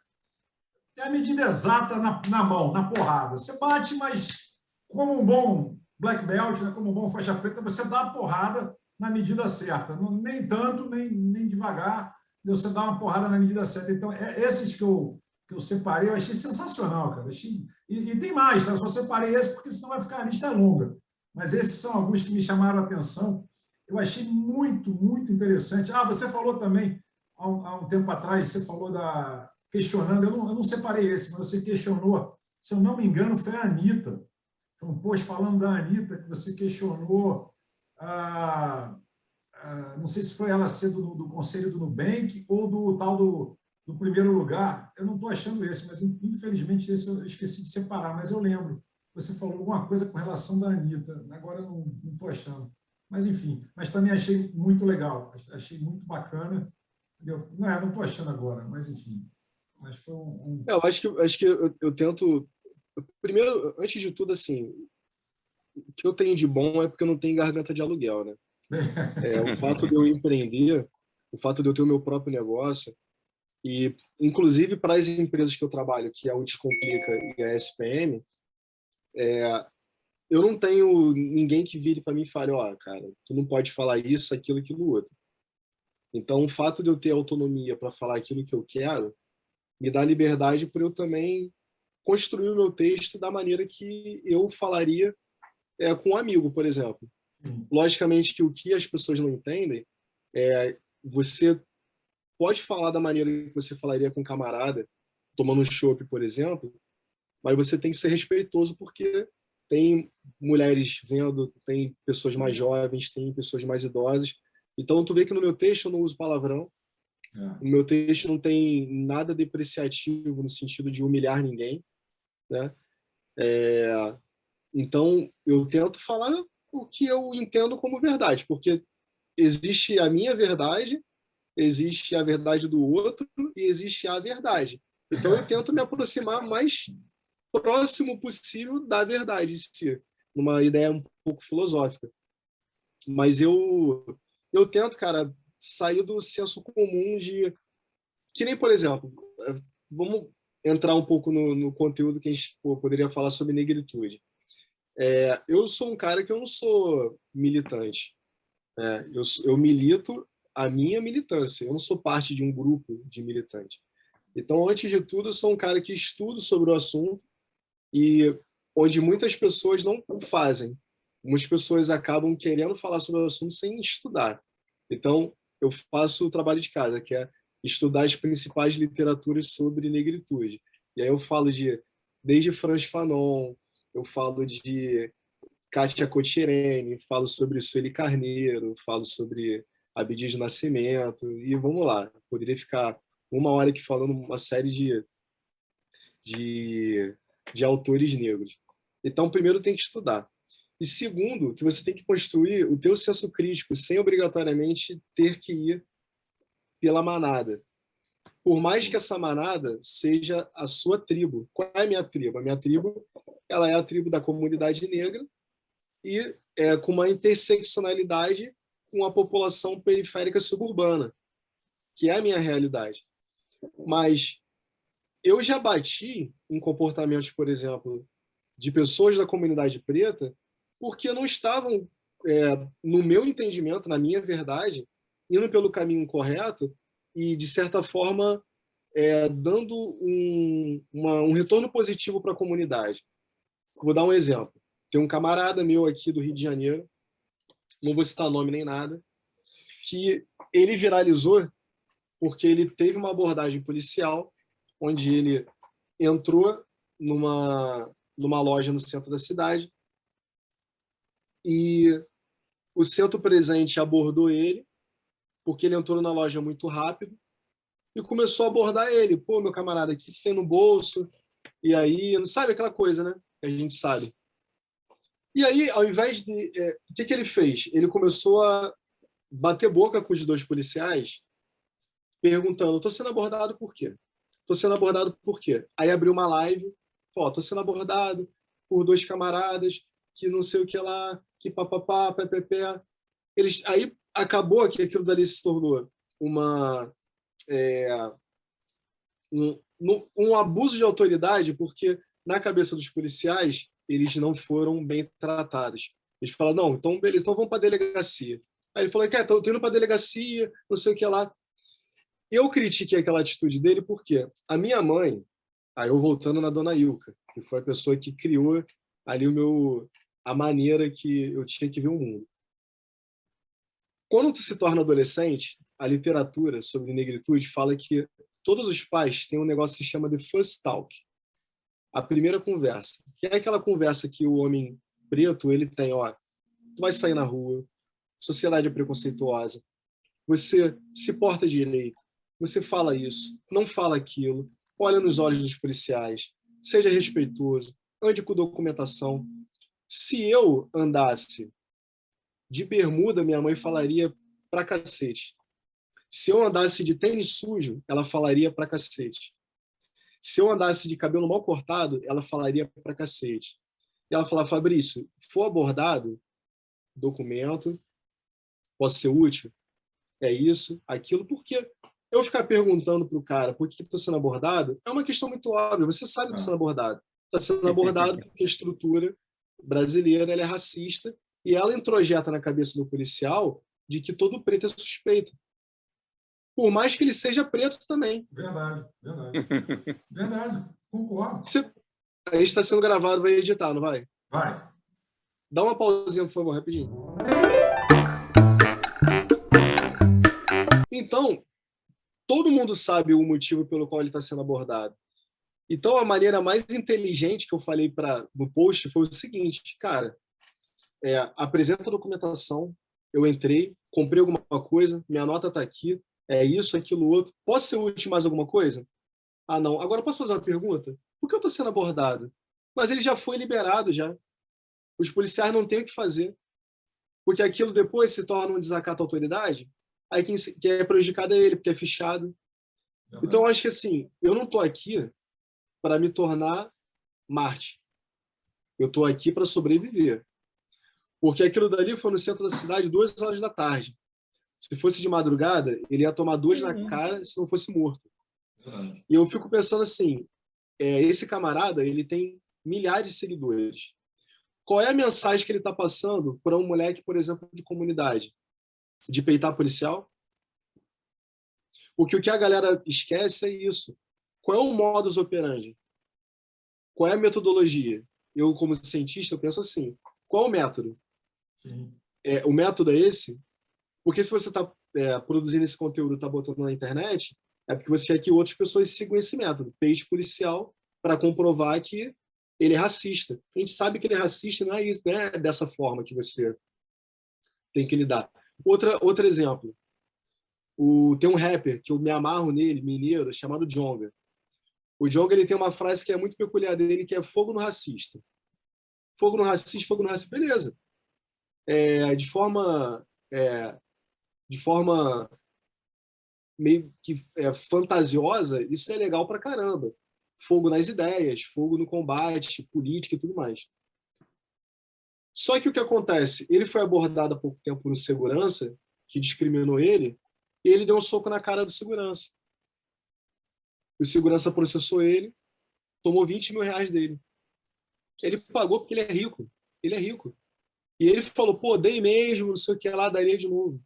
a medida exata na mão, na porrada. Você bate, mas como um bom black belt, né, como um bom faixa preta, você dá a porrada na medida certa. Nem tanto, nem devagar, você dá uma porrada na medida certa. Então, esses que eu separei, eu achei sensacional, cara. E tem mais, tá? Eu só separei esse porque senão vai ficar a lista longa. Mas esses são alguns que me chamaram a atenção. Eu achei muito, muito interessante. Você falou também, há um tempo atrás, você falou questionando, eu não separei esse, mas você questionou, se eu não me engano, foi a Anitta. Foi um post falando da Anitta, que você questionou, não sei se foi ela ser do Conselho do Nubank ou do tal do primeiro lugar. Eu não estou achando esse, mas infelizmente esse eu esqueci de separar, mas eu lembro. Você falou alguma coisa com relação da Anitta, agora eu não estou achando. Mas, enfim, mas também achei muito legal, achei muito bacana. Não estou achando agora, mas, enfim. Mas foi Eu acho que eu tento... Primeiro, antes de tudo, assim, o que eu tenho de bom é porque eu não tenho garganta de aluguel, né? O fato de eu empreender, o fato de eu ter o meu próprio negócio, e, inclusive, para as empresas que eu trabalho, que é o Descomplica e a SPM, eu não tenho ninguém que vire para mim e fale, cara, tu não pode falar isso, aquilo, aquilo outro. Então, o fato de eu ter autonomia para falar aquilo que eu quero me dá liberdade para eu também construir o meu texto da maneira que eu falaria com um amigo, por exemplo. Logicamente que o que as pessoas não entendem você pode falar da maneira que você falaria com um camarada, tomando um chopp, por exemplo, mas você tem que ser respeitoso porque tem mulheres vendo, tem pessoas mais jovens, tem pessoas mais idosas. Então, tu vê que no meu texto eu não uso palavrão. No meu texto não tem nada depreciativo no sentido de humilhar ninguém, né? Então, eu tento falar o que eu entendo como verdade, porque existe a minha verdade, existe a verdade do outro e existe a verdade. Então, eu tento me aproximar mais próximo possível da verdade em si, numa ideia um pouco filosófica. Mas eu tento, cara, sair do senso comum de... Que nem, por exemplo, vamos entrar um pouco no conteúdo que a gente poderia falar sobre negritude. Eu sou um cara que eu não sou militante. Eu milito a minha militância. Eu não sou parte de um grupo de militantes. Então, antes de tudo, eu sou um cara que estudo sobre o assunto e onde muitas pessoas não o fazem. Muitas pessoas acabam querendo falar sobre o assunto sem estudar. Então, eu faço o trabalho de casa, que é estudar as principais literaturas sobre negritude. E aí eu falo desde Frantz Fanon, eu falo de Kátia Cotirene, falo sobre Sueli Carneiro, falo sobre Abdias do Nascimento, e vamos lá. Poderia ficar uma hora aqui falando uma série de autores negros. Então, primeiro tem que estudar. E segundo, que você tem que construir o teu senso crítico sem obrigatoriamente ter que ir pela manada. Por mais que essa manada seja a sua tribo. Qual é a minha tribo? A minha tribo ela é a tribo da comunidade negra e com uma interseccionalidade com a população periférica suburbana, que é a minha realidade. Mas eu já bati em comportamentos, por exemplo, de pessoas da comunidade preta porque não estavam, no meu entendimento, na minha verdade, indo pelo caminho correto e, de certa forma, dando um retorno positivo para a comunidade. Vou dar um exemplo. Tem um camarada meu aqui do Rio de Janeiro, não vou citar nome nem nada, que ele viralizou porque ele teve uma abordagem policial onde ele entrou numa loja no centro da cidade e o centro presente abordou ele porque ele entrou na loja muito rápido e começou a abordar ele. Pô, meu camarada, o que tem no bolso? E aí, não sabe aquela coisa, né? Que a gente sabe. E aí, ao invés de... o que ele fez? Ele começou a bater boca com os dois policiais, perguntando, estou sendo abordado por quê? Estou sendo abordado por quê? Aí abriu uma live, estou sendo abordado por dois camaradas que não sei o que lá, que papapá, ppp. Eles, aí acabou que aquilo dali se tornou um abuso de autoridade, porque na cabeça dos policiais eles não foram bem tratados. Eles falaram, não, então beleza, então vamos para a delegacia. Aí ele falou, tô indo para a delegacia, não sei o que lá. Eu critiquei aquela atitude dele porque a minha mãe, aí eu voltando na dona Ilka, que foi a pessoa que criou ali a maneira que eu tinha que ver o mundo. Quando tu se torna adolescente, a literatura sobre negritude fala que todos os pais têm um negócio que se chama de first talk, a primeira conversa, que é aquela conversa que o homem preto ele tem, ó, tu vai sair na rua, sociedade é preconceituosa, você se porta direito, você fala isso, não fala aquilo, olha nos olhos dos policiais, seja respeitoso, ande com documentação. Se eu andasse de bermuda, minha mãe falaria pra cacete. Se eu andasse de tênis sujo, ela falaria pra cacete. Se eu andasse de cabelo mal cortado, ela falaria pra cacete. E ela falava, Fabrício, for abordado, documento, posso ser útil? É isso, aquilo, porque eu ficar perguntando pro cara por que estou sendo abordado é uma questão muito óbvia. Você sabe que está sendo abordado. Está sendo abordado porque a estrutura brasileira ela é racista e ela introjeta na cabeça do policial de que todo preto é suspeito. Por mais que ele seja preto também. Verdade, verdade. Verdade, concordo. A gente está sendo gravado, vai editar, não vai? Vai. Dá uma pausinha, por favor, rapidinho. Então, todo mundo sabe o motivo pelo qual ele está sendo abordado. Então, a maneira mais inteligente que eu falei no post foi o seguinte, cara, apresenta a documentação, eu entrei, comprei alguma coisa, minha nota está aqui, é isso, aquilo, outro. Posso ser útil mais alguma coisa? Ah, não. Agora, posso fazer uma pergunta? Por que eu estou sendo abordado? Mas ele já foi liberado, já. Os policiais não têm o que fazer. Porque aquilo depois se torna um desacato à autoridade, aí quem é prejudicado é ele, porque é fichado. Então, eu acho que assim, eu não estou aqui para me tornar Marte. Eu estou aqui para sobreviver. Porque aquilo dali foi no centro da cidade, 2 horas da tarde. Se fosse de madrugada, ele ia tomar 2 na cara se não fosse morto. E eu fico pensando assim, esse camarada, ele tem milhares de seguidores. Qual é a mensagem que ele está passando para um moleque, por exemplo, de comunidade? De peitar policial? Porque o que a galera esquece é isso. Qual é o modus operandi? Qual é a metodologia? Eu, como cientista, eu penso assim, qual é o método? Sim. O método é esse? Porque se você está produzindo esse conteúdo, está botando na internet, é porque você quer que outras pessoas sigam esse método, peite policial, para comprovar que ele é racista. A gente sabe que ele é racista, não é isso, não é dessa forma que você tem que lidar. Outro exemplo. Tem um rapper que eu me amarro nele, mineiro, chamado Djonga. O Djonga ele tem uma frase que é muito peculiar dele, que é fogo no racista. Fogo no racista, beleza. De forma meio que fantasiosa, isso é legal pra caramba. Fogo nas ideias, fogo no combate, política e tudo mais. Só que o que acontece? Ele foi abordado há pouco tempo por um segurança que discriminou ele e ele deu um soco na cara do segurança. O segurança processou ele, tomou 20 mil reais dele. Ele pagou porque ele é rico. Ele é rico. E ele falou, pô, dei mesmo, não sei o que lá, daria de novo.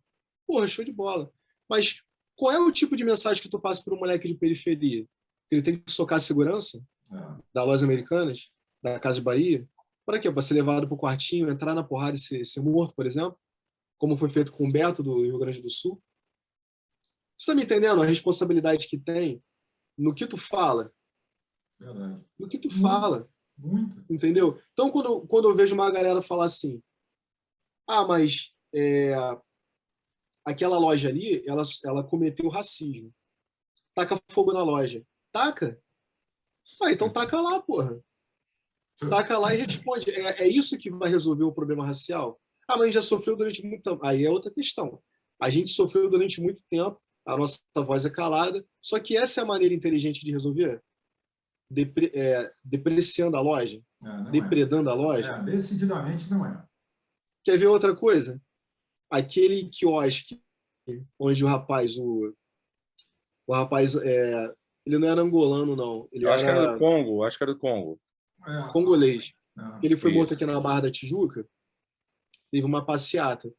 Porra, show de bola. Mas qual é o tipo de mensagem que tu passa para um moleque de periferia? Que ele tem que socar a segurança da Lojas Americanas, da Casa de Bahia? Para quê? Para ser levado para o quartinho, entrar na porrada e ser morto, por exemplo? Como foi feito com o Beto, do Rio Grande do Sul? Você está me entendendo a responsabilidade que tem no que tu fala? Verdade. No que tu fala. Muito. Entendeu? Então, quando eu vejo uma galera falar assim, mas aquela loja ali, ela cometeu racismo. Taca fogo na loja. Taca? Então taca lá, porra. Taca lá e responde. É isso que vai resolver o problema racial? Mas a gente já sofreu durante muito tempo. Aí é outra questão. A gente sofreu durante muito tempo, a nossa voz é calada, só que essa é a maneira inteligente de resolver? Depreciando a loja? Depredando a loja? Decididamente não é. Quer ver outra coisa? Aquele quiosque onde o rapaz ele não era angolano, não. Ele Eu acho que era do era Congo, acho que era do Congo. congolês. Ele foi morto Isso. aqui na Barra da Tijuca. Teve uma passeata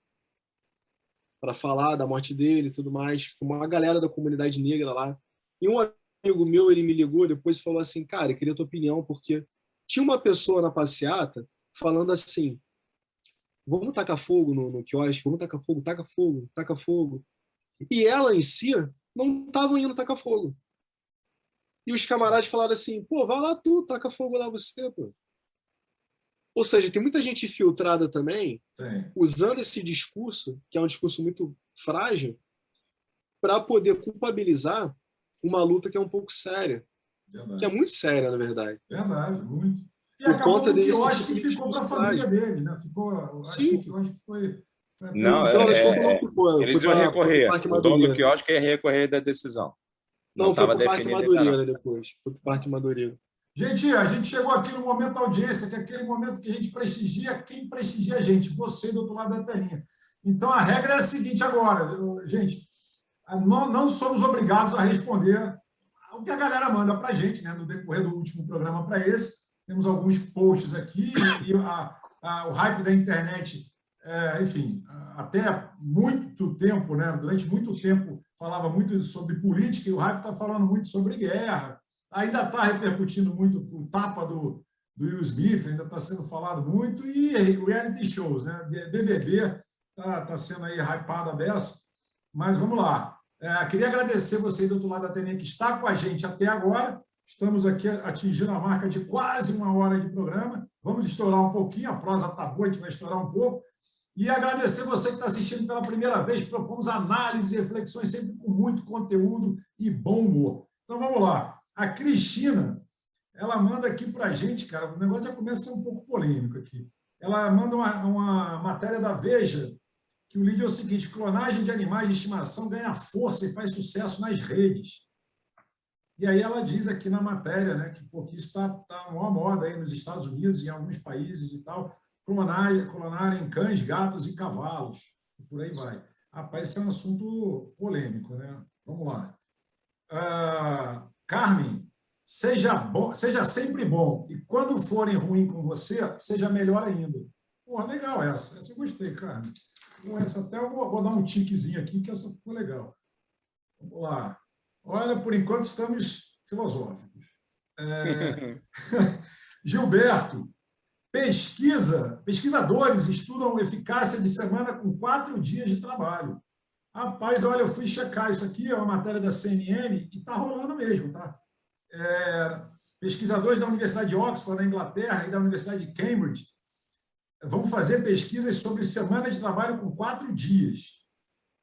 para falar da morte dele e tudo mais. Uma galera da comunidade negra lá. E um amigo meu, ele me ligou depois e falou assim, cara, eu queria tua opinião, porque tinha uma pessoa na passeata falando assim, vamos tacar fogo no quiosque, vamos tacar fogo, taca fogo, taca fogo. E ela em si não estava indo tacar fogo. E os camaradas falaram assim, pô, vai lá tu, taca fogo lá você, pô. Ou seja, tem muita gente infiltrada também, Sim. usando esse discurso, que é um discurso muito frágil, para poder culpabilizar uma luta que é um pouco séria. Verdade. Que é muito séria, na verdade. Verdade, muito. E Por acabou conta que o desse quiosque tipo de ficou para a família dele, né? Acho que o quiosque foi Não, no final das contas não ficou. eles Foi iam para o recorrer. Parque O dono do Madureira. quiosque ia recorrer da decisão. Não Não, foi estava para o Parque definido ainda, não. Madureira depois. Foi para o Parque Madureira. Gente, a gente chegou aqui no momento da audiência, que é aquele momento que a gente prestigia quem prestigia a gente, você do outro lado da telinha. Então, a regra é a seguinte agora, gente, não somos obrigados a responder o que a galera manda para a gente, né, no decorrer do último programa para esse. Temos alguns posts aqui e o hype da internet, enfim, até muito tempo, né, durante muito tempo, falava muito sobre política e o hype está falando muito sobre guerra. Ainda está repercutindo muito o tapa do Will Smith, ainda está sendo falado muito, e reality shows, né? BBB está sendo aí hypado a beça, mas vamos lá. Queria agradecer você do outro lado da telinha que está com a gente até agora. Estamos aqui atingindo a marca de quase 1 hora de programa. Vamos estourar um pouquinho, a prosa está boa, a gente vai estourar um pouco. E agradecer você que está assistindo pela primeira vez. Propomos análises e reflexões sempre com muito conteúdo e bom humor. Então vamos lá. A Cristina, ela manda aqui para a gente, cara, o negócio já começa a ser um pouco polêmico aqui. Ela manda uma matéria da Veja, que o lead é o seguinte: clonagem de animais de estimação ganha força e faz sucesso nas redes. E aí ela diz aqui na matéria, né, que isso está uma moda aí nos Estados Unidos e em alguns países e tal, clonarem cães, gatos e cavalos, e por aí vai. Rapaz, esse é um assunto polêmico, né? Vamos lá. Carmen, seja sempre bom, e quando forem ruim com você, seja melhor ainda. Porra, legal essa eu gostei, Carmen. Essa até eu vou dar um tiquezinho aqui, que essa ficou legal. Vamos lá. Olha, por enquanto estamos filosóficos. Gilberto, pesquisadores estudam eficácia de semana com 4 dias de trabalho. Rapaz, olha, eu fui checar isso aqui, é uma matéria da CNN, e está rolando mesmo, tá? Pesquisadores da Universidade de Oxford, na Inglaterra, e da Universidade de Cambridge vão fazer pesquisas sobre semana de trabalho com 4 dias.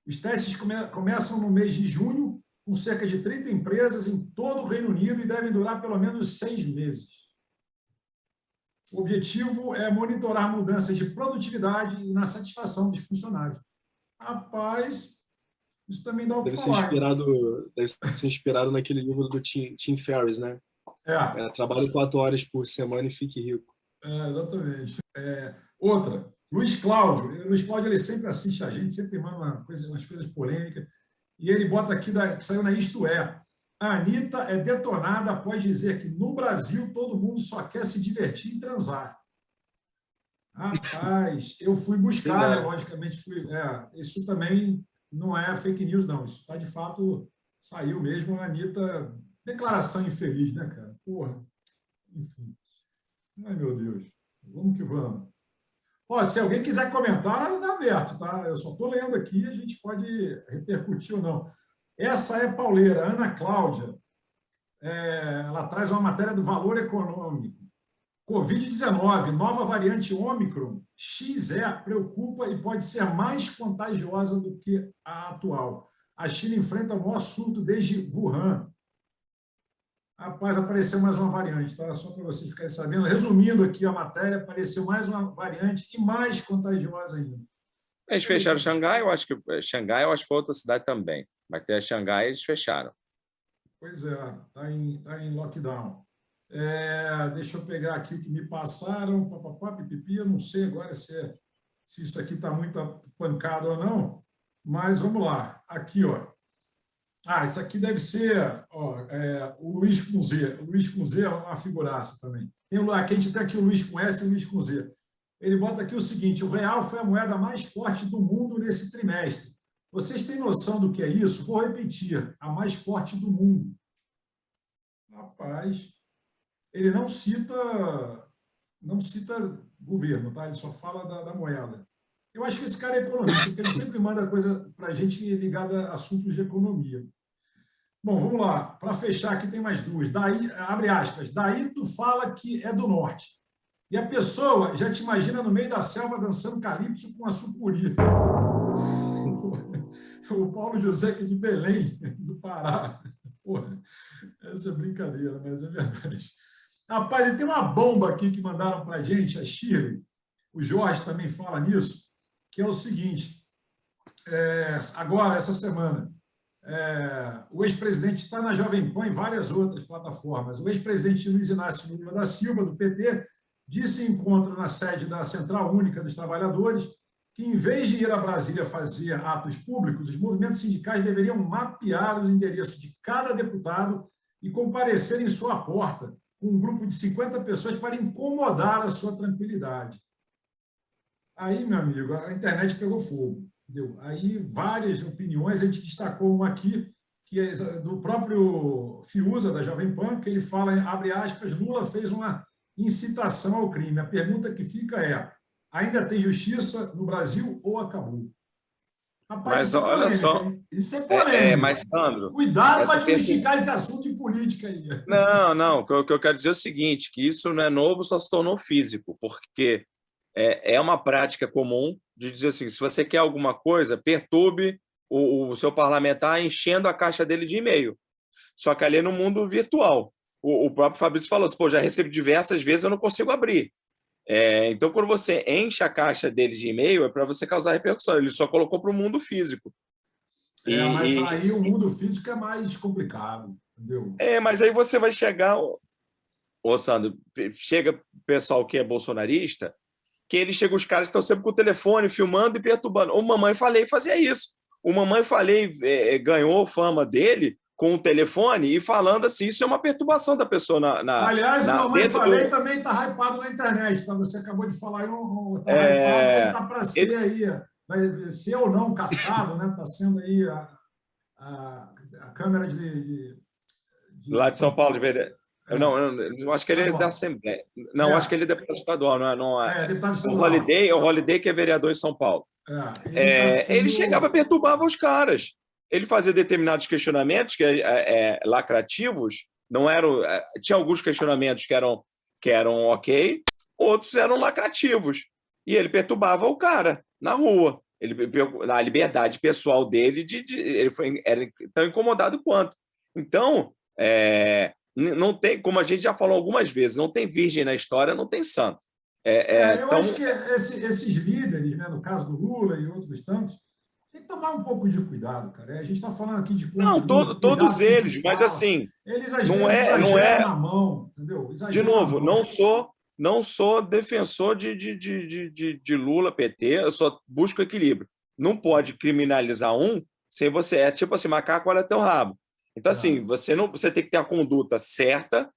Os testes começam no mês de junho, com cerca de 30 empresas em todo o Reino Unido e devem durar pelo menos 6 meses. O objetivo é monitorar mudanças de produtividade e na satisfação dos funcionários. Rapaz, isso também dá o que falar. Deve ser inspirado naquele livro do Tim Ferriss, né? Trabalhe 4 horas por semana e fique rico. Exatamente. Outra, Luiz Cláudio. Luiz Cláudio, ele sempre assiste a gente, sempre manda umas coisas polêmicas. E ele bota aqui, que saiu na Isto É. A Anitta é detonada após dizer que no Brasil todo mundo só quer se divertir e transar. Rapaz, eu fui buscar, né? Logicamente, isso também não é fake news, não. Isso está, de fato, saiu mesmo. A Anitta, declaração infeliz, né, cara? Porra, enfim. Ai, meu Deus. Vamos que vamos. Se alguém quiser comentar, está aberto, tá? Eu só estou lendo aqui, a gente pode repercutir ou não. Essa é pauleira, Ana Cláudia. Ela traz uma matéria do Valor Econômico. Covid-19, nova variante Ômicron, XE, preocupa e pode ser mais contagiosa do que a atual. A China enfrenta o maior surto desde Wuhan. Rapaz, apareceu mais uma variante, tá? Só para vocês ficarem sabendo. Resumindo aqui a matéria, apareceu mais uma variante e mais contagiosa ainda. Eles fecharam Xangai, eu acho que foi outra cidade também. Mas tem a Xangai, eles fecharam. Pois é, está em lockdown. Deixa eu pegar aqui o que me passaram. Pipipi, eu não sei agora se é se isso aqui está muito pancado ou não, mas vamos lá. Aqui, ó. Isso aqui deve ser o Luiz com Z. O Luiz com Z é uma figuraça também. Aqui a gente tem aqui o Luiz com S e o Luiz com Z. Ele bota aqui o seguinte: o real foi a moeda mais forte do mundo nesse trimestre. Vocês têm noção do que é isso? Vou repetir: a mais forte do mundo. Rapaz, ele não cita governo, tá? Ele só fala da moeda. Eu acho que esse cara é economista, porque ele sempre manda coisa para a gente ligada a assuntos de economia. Bom, vamos lá. Para fechar, aqui tem mais duas. Daí, abre aspas. Daí tu fala que é do norte. E a pessoa já te imagina no meio da selva dançando calypso com a sucuri. O Paulo José, aqui de Belém, do Pará. Porra, essa é brincadeira, mas é verdade. Rapaz, e tem uma bomba aqui que mandaram para a gente, a Shirley. O Jorge também fala nisso, que é o seguinte: agora, essa semana, o ex-presidente está na Jovem Pan e várias outras plataformas. O ex-presidente Luiz Inácio Lula da Silva, do PT, disse em encontro na sede da Central Única dos Trabalhadores que, em vez de ir a Brasília fazer atos públicos, os movimentos sindicais deveriam mapear os endereços de cada deputado e comparecer em sua porta com um grupo de 50 pessoas para incomodar a sua tranquilidade. Aí, meu amigo, a internet pegou fogo. Entendeu? Aí, várias opiniões, a gente destacou uma aqui, que é do próprio Fiuza, da Jovem Pan, que ele fala, abre aspas, Lula fez uma incitação ao crime. A pergunta que fica é: ainda tem justiça no Brasil ou acabou? Rapaz, Mas olha só, isso é polêmico. mas, Sandro, cuidado para justificar esse assunto de política aí. Não. O que eu quero dizer é o seguinte, que isso não é novo, só se tornou físico, porque é uma prática comum de dizer assim, se você quer alguma coisa, perturbe o seu parlamentar enchendo a caixa dele de e-mail. Só que ali é no mundo virtual. O próprio Fabrício falou assim, já recebi diversas vezes, eu não consigo abrir. Então, quando você enche a caixa dele de e-mail, é para você causar repercussão. Ele só colocou para o mundo físico. Mas aí o mundo físico é mais complicado, entendeu? Mas aí você vai chegar... Sandro, chega o pessoal que é bolsonarista, que ele chega, os caras estão sempre com o telefone, filmando e perturbando. O Mamãe Falei fazia isso. O Mamãe Falei ganhou fama dele com o telefone e falando assim, isso é uma perturbação da pessoa Aliás, o Mamãe Falei também está hypado na internet, tá? Você acabou de falar aí, está hypado, ele está para ser aí, vai ser ou não caçado, né? Está sendo aí a Câmara de lá de São Paulo, de Vereador. Eu acho que ele é da Assembleia. Não, acho que ele é deputado estadual, não é. Deputado estadual. O Holiday, que é vereador em São Paulo. Ele chegava e perturbava os caras. Ele fazia determinados questionamentos que lacrativos, não eram. Tinha alguns questionamentos que eram ok, outros eram lacrativos. E ele perturbava o cara na rua. Na liberdade pessoal dele, era tão incomodado quanto. Então, não tem, como a gente já falou algumas vezes, não tem virgem na história, não tem santo. Eu acho que esses líderes, né, no caso do Lula e outros tantos, tem que tomar um pouco de cuidado, cara. A gente está falando aqui de conteúdo, todos eles, mas assim, eles às vezes exageram na mão, entendeu? De novo, não sou defensor de Lula, PT, eu só busco equilíbrio. Não pode criminalizar um sem você. É tipo assim, macaco olha teu rabo. Então, assim, você tem que ter a conduta certa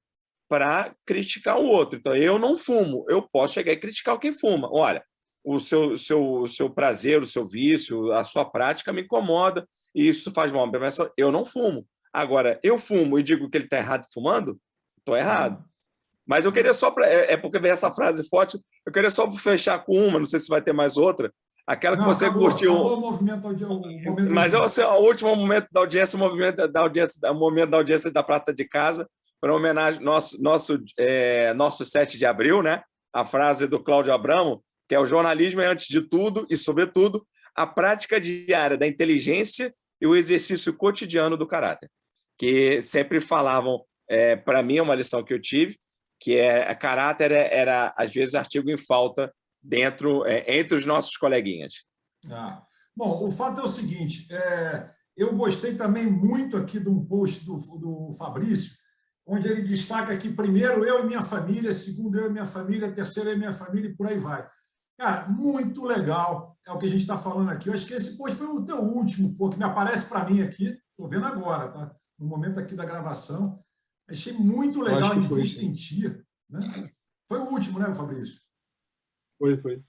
para criticar o outro. Então, eu não fumo, eu posso chegar e criticar quem fuma. Olha, o seu prazer, o seu vício, a sua prática me incomoda e isso faz mal. Mas eu não fumo. Agora, eu fumo e digo que ele está errado fumando, estou errado. Mas eu queria só... porque veio essa frase forte, eu queria só fechar com uma, não sei se vai ter mais outra, aquela que você curtiu. Acabou o momento mas o último momento da audiência, o momento da audiência da Prata de Casa, para homenagem nosso 7 de abril, né? A frase do Cláudio Abramo, que é: o jornalismo é, antes de tudo e, sobretudo, a prática diária da inteligência e o exercício cotidiano do caráter. Que sempre falavam, para mim, é uma lição que eu tive, que caráter era, às vezes, artigo em falta entre os nossos coleguinhas. Bom, o fato é o seguinte, eu gostei também muito aqui de um post do Fabrício, onde ele destaca que primeiro eu e minha família, segundo eu e minha família, terceiro eu e minha família, e por aí vai. Cara, muito legal. É o que a gente está falando aqui. Eu acho que esse post foi o teu último, pô, que me aparece para mim aqui. Estou vendo agora, tá? No momento aqui da gravação. Achei muito Eu acho legal, que foi, Invista sim. em Ti, né? Foi o último, né, Fabrício? Foi.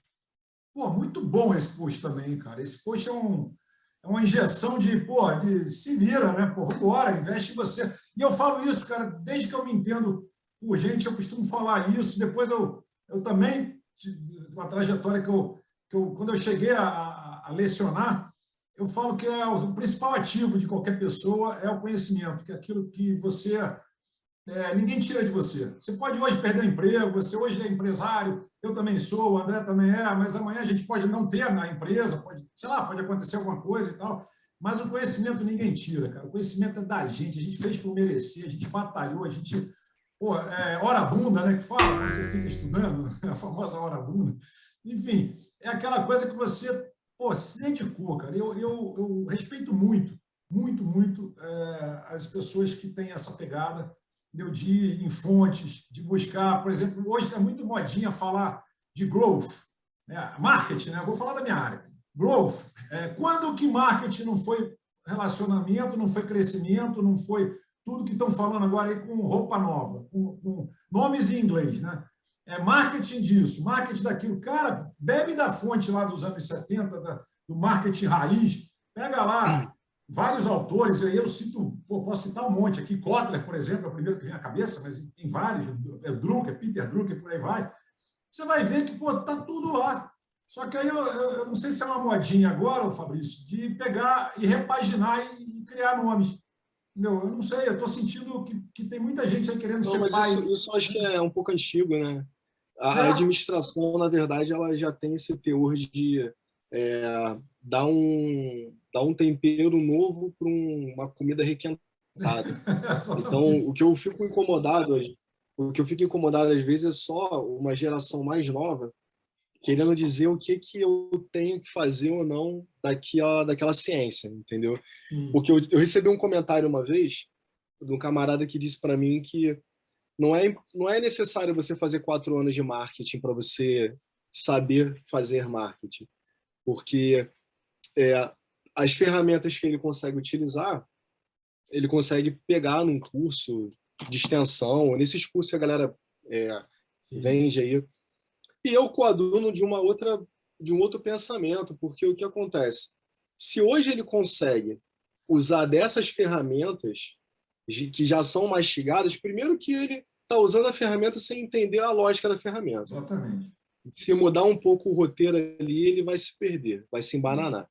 Pô, muito bom esse post também, cara. Esse post é uma injeção de se vira, né? Pô, vambora, investe em você. E eu falo isso, cara, desde que eu me entendo por gente, eu costumo falar isso. Depois eu também, uma trajetória quando eu cheguei a lecionar, eu falo que é o principal ativo de qualquer pessoa é o conhecimento, que é aquilo que ninguém tira de você. Você pode hoje perder o emprego, você hoje é empresário, eu também sou, o André também é, mas amanhã a gente pode não ter na empresa, sei lá, pode acontecer alguma coisa e tal, mas o conhecimento ninguém tira, cara. O conhecimento é da gente, a gente fez por merecer, a gente batalhou, a gente... Pô, hora bunda, né, que fala, quando você fica estudando, a famosa hora bunda. Enfim, é aquela coisa que você, pô, se dedicou, cara. Eu respeito muito, muito, muito as pessoas que têm essa pegada de ir em fontes, de buscar, por exemplo, hoje é muito modinha falar de growth, né? Marketing, né? Eu vou falar da minha área. Growth, quando que marketing não foi relacionamento, não foi crescimento, não foi tudo que estão falando agora aí com roupa nova, com nomes em inglês, né? Marketing disso, marketing daquilo. Cara, bebe da fonte lá dos anos 70, do marketing raiz, pega lá vários autores, aí eu cito, posso citar um monte aqui, Kotler, por exemplo, é o primeiro que vem à cabeça, mas tem vários, Drucker, Peter Drucker, por aí vai. Você vai ver que está tudo lá. Só que aí eu não sei se é uma modinha agora, Fabrício, de pegar e repaginar e criar nomes. Entendeu? Eu não sei, eu estou sentindo que tem muita gente aí querendo Não, ser mas pai. isso eu acho que é um pouco antigo, né? A É, administração, na verdade, ela já tem esse teor de é, dar um tempero novo para uma comida requentada. Então, exatamente. o que eu fico incomodado às vezes é só uma geração mais nova querendo dizer o que eu tenho que fazer ou não daquela ciência, entendeu? Sim, Porque eu recebi um comentário uma vez de um camarada que disse para mim que não é necessário você fazer 4 anos de marketing para você saber fazer marketing, porque é, as ferramentas que ele consegue utilizar, ele consegue pegar num curso de extensão, nesses cursos que a galera é, sim. vende aí. E eu coaduno de um outro pensamento, porque o que acontece? Se hoje ele consegue usar dessas ferramentas que já são mastigadas, primeiro que ele está usando a ferramenta sem entender a lógica da ferramenta. Exatamente. Se mudar um pouco o roteiro ali, ele vai se perder, vai se embananar.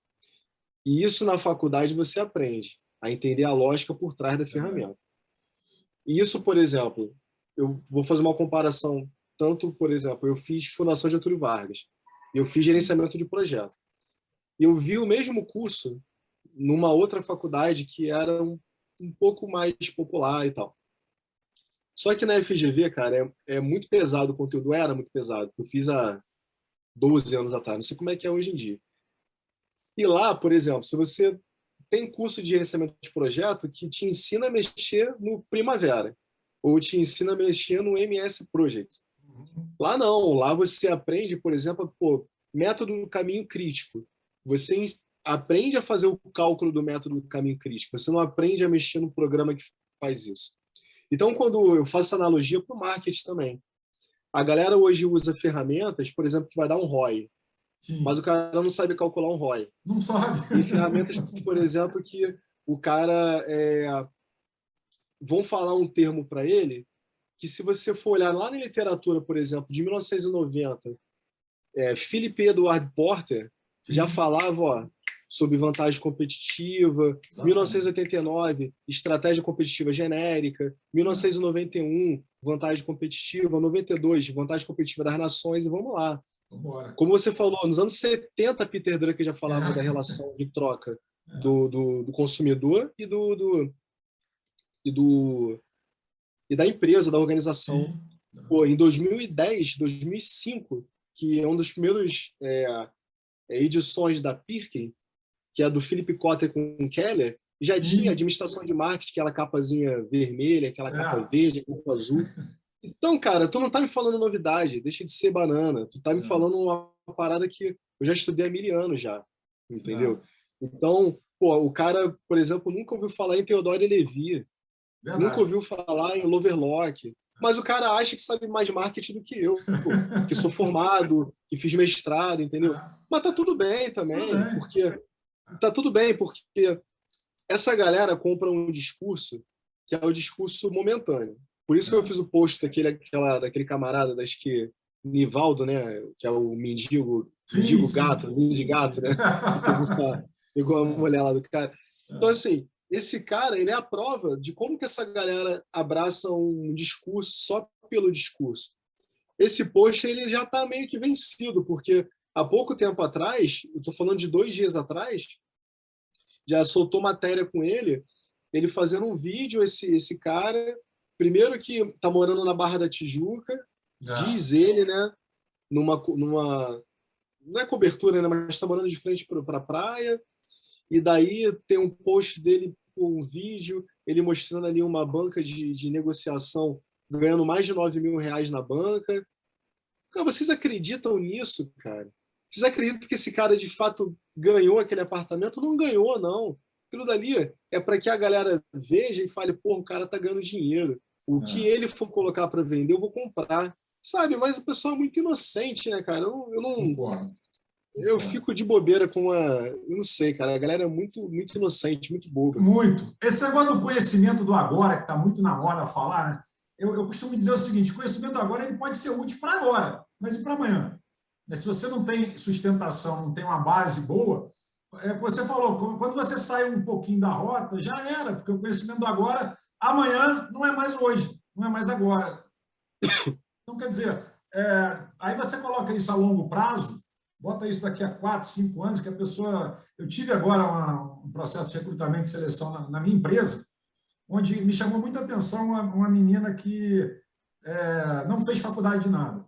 E isso na faculdade você aprende a entender a lógica por trás da Verdade. ferramenta. E isso, por exemplo, eu vou fazer uma comparação. Tanto, por exemplo, eu fiz Fundação Getúlio Vargas, eu fiz gerenciamento de projeto. E eu vi o mesmo curso numa outra faculdade que era um pouco mais popular e tal. Só que na FGV, cara, é muito pesado o conteúdo, era muito pesado. Eu fiz há 12 anos atrás, não sei como é que é hoje em dia. E lá, por exemplo, se você tem curso de gerenciamento de projeto que te ensina a mexer no Primavera, ou te ensina a mexer no MS Project. Lá não, lá você aprende, por exemplo, método do caminho crítico. Você aprende a fazer o cálculo do método do caminho crítico, você não aprende a mexer no programa que faz isso. Então, quando eu faço analogia para o marketing também, a galera hoje usa ferramentas, por exemplo, que vai dar um ROI, mas o Sim. cara não sabe calcular um ROI. Não sabe. Tem ferramentas, por exemplo, que o cara vão falar um termo para ele que, se você for olhar lá na literatura, por exemplo, de 1990, Philip Edward Porter já Sim, falava, ó, sobre vantagem competitiva, exatamente. 1989, estratégia competitiva genérica, 1991, vantagem competitiva, 92, vantagem competitiva das nações, e vamos lá. Vamos embora. Como você falou, nos anos 70, Peter Drucker já falava da É, relação de troca é. do consumidor e, do, e da empresa, da organização. Sim. Pô, em 2010, 2005, que é um dos primeiros edições da Pirkin, que é do Philip Kotler com Keller, já tinha Sim. administração de marketing, aquela capazinha vermelha, aquela capa É. verde, capa azul. Então, cara, tu não tá me falando novidade, deixa de ser banana. Tu tá me falando uma parada que eu já estudei há 1000 anos já, entendeu? Então, pô, o cara, por exemplo, nunca ouviu falar em Theodore Levi, nunca Verdade. ouviu falar em Loverlock, mas o cara acha que sabe mais marketing do que eu, pô, que sou formado, que fiz mestrado, entendeu? É, Mas tá tudo bem tudo também, bem. porque tá tudo bem, porque essa galera compra um discurso que é o discurso momentâneo. Por isso que eu É. fiz o post daquele camarada Nivaldo, né? Que é o Sim, mendigo sim, gato, sim, gato, sim. né? Que pegou a mulher lá do cara. Então, É, assim, esse cara, ele é a prova de como que essa galera abraça um discurso só pelo discurso. Esse post, ele já está meio que vencido, porque há pouco tempo atrás, eu estou falando de 2 dias atrás, já soltou matéria com ele fazendo um vídeo, esse cara, primeiro que tá morando na Barra da Tijuca, é. diz ele, né, numa não é cobertura, né, mas está morando de frente para a praia, e daí tem um post dele com um vídeo, ele mostrando ali uma banca de negociação, ganhando mais de 9 mil reais na banca. Cara, vocês acreditam nisso, cara? Vocês acreditam que esse cara de fato ganhou aquele apartamento? Não ganhou, não. Aquilo dali é para que a galera veja e fale, pô, o cara tá ganhando dinheiro. O que É. ele for colocar para vender, eu vou comprar. Sabe? Mas o pessoal é muito inocente, né, cara? Eu não, Concordo, eu concordo. fico de bobeira com a. Eu não sei, cara. A galera é muito, muito inocente, muito boba. Muito. Esse negócio do conhecimento do agora, que está muito na moda falar, né? Eu costumo dizer o seguinte: conhecimento do agora ele pode ser útil para agora, mas e para amanhã? Se você não tem sustentação, não tem uma base boa, é o que você falou, quando você sai um pouquinho da rota, já era, porque o conhecimento do agora, amanhã não é mais hoje, não é mais agora. Então, quer dizer, aí você coloca isso a longo prazo, bota isso daqui a 4, 5 anos, que a pessoa. Eu tive agora um processo de recrutamento e seleção na minha empresa, onde me chamou muita atenção uma menina que não fez faculdade de nada.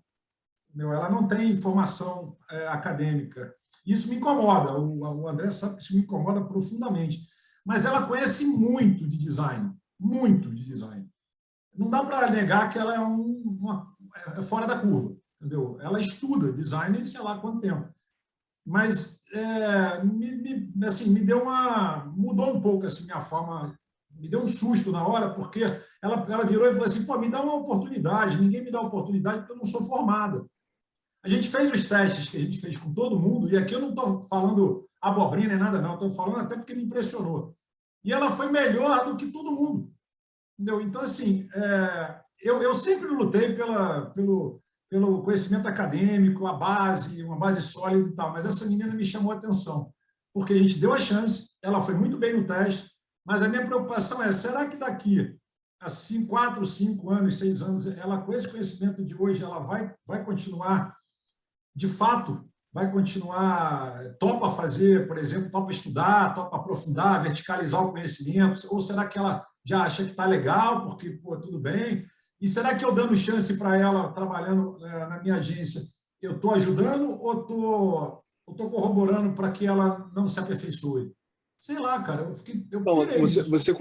Entendeu? Ela não tem formação acadêmica. Isso me incomoda, o André sabe que isso me incomoda profundamente. Mas ela conhece muito de design, muito de design. Não dá para negar que ela é fora da curva, entendeu? Ela estuda design, sei lá quanto tempo. Mas assim, mudou um pouco assim, minha forma, me deu um susto na hora, porque ela virou e falou assim, pô, me dá uma oportunidade, ninguém me dá oportunidade porque eu não sou formada. A gente fez os testes que a gente fez com todo mundo, e aqui eu não estou falando abobrinha nem nada, não, estou falando até porque me impressionou. E ela foi melhor do que todo mundo. Entendeu? Então, assim, eu sempre lutei pelo conhecimento acadêmico, uma base sólida e tal, mas essa menina me chamou a atenção, porque a gente deu a chance, ela foi muito bem no teste, mas a minha preocupação é, será que daqui a 4, 5 anos, 6 anos, ela com esse conhecimento de hoje, ela vai continuar, de fato, vai continuar, topa fazer, por exemplo, topa estudar, topa aprofundar, verticalizar o conhecimento, ou será que ela já acha que está legal, porque, pô, tudo bem? E será que eu dando chance para ela, trabalhando na minha agência, eu estou ajudando ou estou corroborando para que ela não se aperfeiçoe? Sei lá, cara, eu Então, pirei nisso. você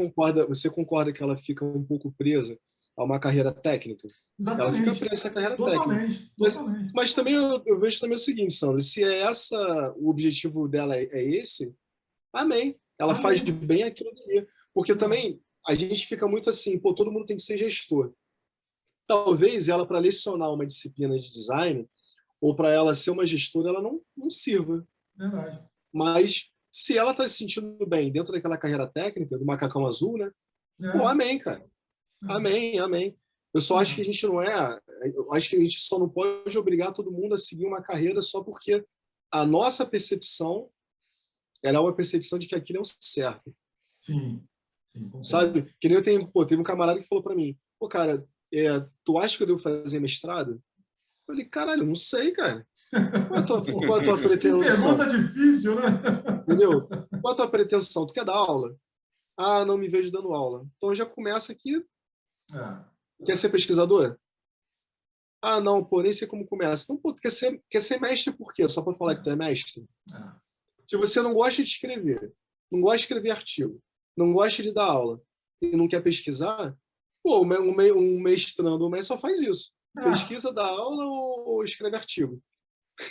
concorda que ela fica um pouco presa a uma carreira técnica? Ela fica Exatamente. presa a carreira técnica. Totalmente, Mas, totalmente. mas também eu vejo também o seguinte, Sandro, se o objetivo dela é esse, amém. Ela faz Amém. bem aquilo ali. Porque também a gente fica muito assim, pô, todo mundo tem que ser gestor. Talvez ela, para lecionar uma disciplina de design, ou para ela ser uma gestora, ela não sirva. Verdade. Mas se ela está se sentindo bem dentro daquela carreira técnica, do macacão azul, né? Pô, É, amém, cara. Amém, amém. Eu só acho que a gente não é. Eu acho que a gente só não pode obrigar todo mundo a seguir uma carreira só porque a nossa percepção era uma percepção de que aquilo é o certo. sim, sim, concordo. Sabe? Que nem teve um camarada que falou para mim: pô, cara, tu acha que eu devo fazer mestrado? Eu falei: caralho, eu não sei, cara. Qual é a tua Que pergunta pretensão? difícil, né? Entendeu? Qual é a tua pretensão? Tu quer dar aula? Ah, não me vejo dando aula. Então já começa aqui. É, Quer ser pesquisador? Ah, não, pô, nem sei como começa. Então, pô, tu quer ser mestre por quê? Só para falar que tu é mestre? é. Se você não gosta de escrever, não gosta de escrever artigo, não gosta de dar aula e não quer pesquisar, Pô, um mestrando, o mestre só faz isso. Ah, Pesquisa, dá aula ou escreve artigo.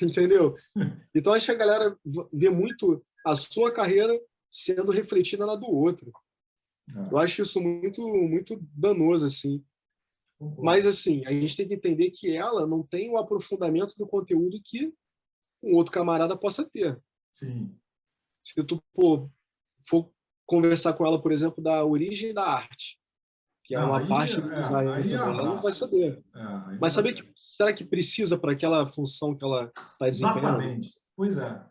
Entendeu? Então, acho que a galera vê muito a sua carreira sendo refletida na do outro. Eu acho isso muito, muito danoso, assim. Mas, concordo. assim, a gente tem que entender que ela não tem o aprofundamento do conteúdo que um outro camarada possa ter. Sim. Se tu, pô, for conversar com ela, por exemplo, da origem da arte, que é Não, uma parte do design aí é também, ela não vai abraço. saber. Aí não Mas vai saber ser. que será que precisa para aquela função que ela está desempenhando? Exatamente. Pois é.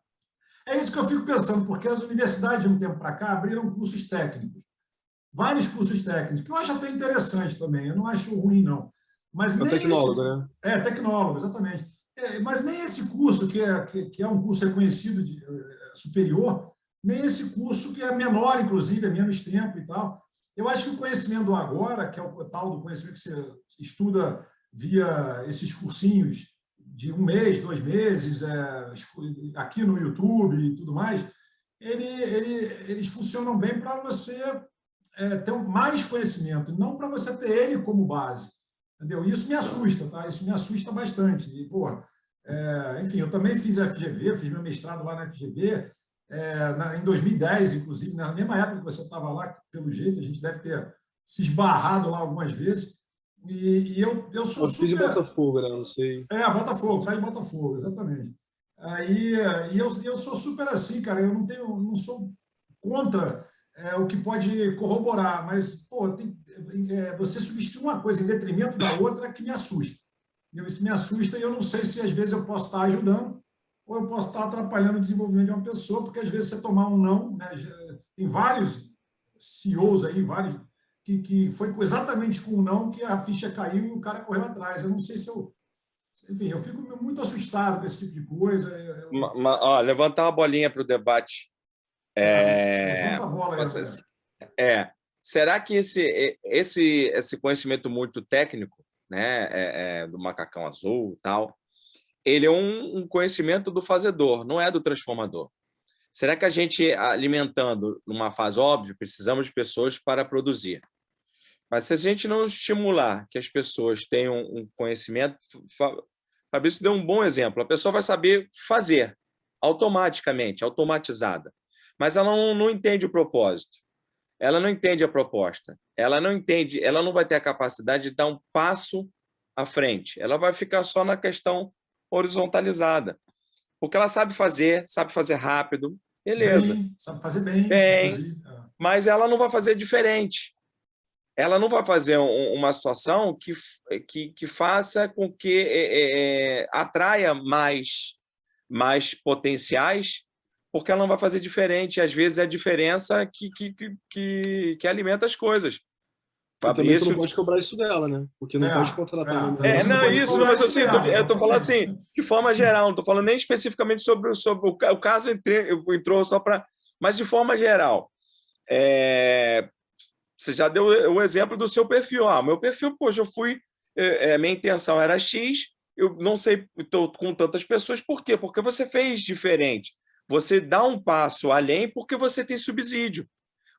É isso que eu fico pensando, porque as universidades, de um tempo para cá, abriram cursos técnicos. Vários cursos técnicos, que eu acho até interessante também. Eu não acho ruim, não. Mas É o nem tecnólogo, esse. né? É, tecnólogo, exatamente. Mas nem esse curso, que é um curso reconhecido de superior, nem esse curso que é menor, inclusive, é menos tempo e tal. Eu acho que o conhecimento do agora, que é o tal do conhecimento que você estuda via esses cursinhos de 1 mês, 2 meses, aqui no YouTube e tudo mais, eles funcionam bem para você ter mais conhecimento, não para você ter ele como base. Entendeu? Isso me assusta, tá? Isso me assusta bastante. E, pô, enfim, eu também fiz a FGV, fiz meu mestrado lá na FGV, em 2010, inclusive, na mesma época que você estava lá, pelo jeito, a gente deve ter se esbarrado lá algumas vezes. E eu sou Eu fiz em super. Botafogo, né? Não sei. Botafogo, lá em Botafogo, exatamente. Aí, eu sou super assim, cara, eu não sou contra o que pode corroborar, mas, pô, você substituir uma coisa em detrimento da outra que me assusta. Isso me assusta e eu não sei se às vezes eu posso estar ajudando ou eu posso estar atrapalhando o desenvolvimento de uma pessoa, porque às vezes você tomar um não, né, tem vários CEOs aí, vários, que foi exatamente com um não que a ficha caiu e o cara correu atrás. Eu não sei se eu. Enfim, eu fico muito assustado com esse tipo de coisa. Ó, levantar uma bolinha para o debate. Levanta a bola aí, André. Será que esse conhecimento muito técnico, né, do macacão azul e tal, ele é um conhecimento do fazedor, não é do transformador? Será que a gente, alimentando numa fase óbvia, precisamos de pessoas para produzir? Mas se a gente não estimular que as pessoas tenham um conhecimento, Fabrício deu um bom exemplo, a pessoa vai saber fazer automaticamente, automatizada, mas ela não entende o propósito, ela não entende a proposta, ela não entende, ela não vai ter a capacidade de dar um passo à frente, ela vai ficar só na questão horizontalizada, porque ela sabe fazer rápido, beleza, Bem, sabe fazer bem, bem, inclusive. mas ela não vai fazer diferente. Ela não vai fazer uma situação que faça com que atraia mais potenciais, porque ela não vai fazer diferente. Às vezes é a diferença que alimenta as coisas. E também tu não Fabrício. pode cobrar isso dela, né? Porque não pode contratar uma Também mulher você não Não, pode isso, cobrar mas isso dela, eu estou falando exatamente. assim, de forma geral, não estou falando nem especificamente sobre o caso, entrou só para. Mas de forma geral. Você já deu o exemplo do seu perfil. Meu perfil, poxa, eu fui. Minha intenção era X, eu não sei, estou com tantas pessoas, por quê? Porque você fez diferente. Você dá um passo além porque você tem subsídio.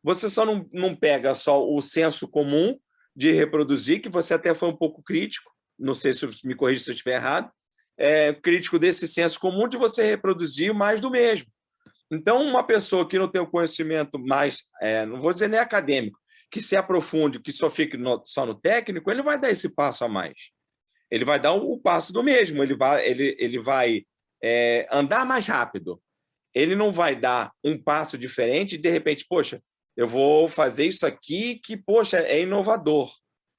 Você só não pega só o senso comum de reproduzir, que você até foi um pouco crítico, não sei se me corrija se eu estiver errado, crítico desse senso comum de você reproduzir mais do mesmo. Então, uma pessoa que não tem o conhecimento mais, não vou dizer nem acadêmico, que se aprofunde, que só fique só no técnico, ele não vai dar esse passo a mais. Ele vai dar o passo do mesmo, ele vai andar mais rápido. Ele não vai dar um passo diferente e, de repente, poxa, eu vou fazer isso aqui que, poxa, é inovador.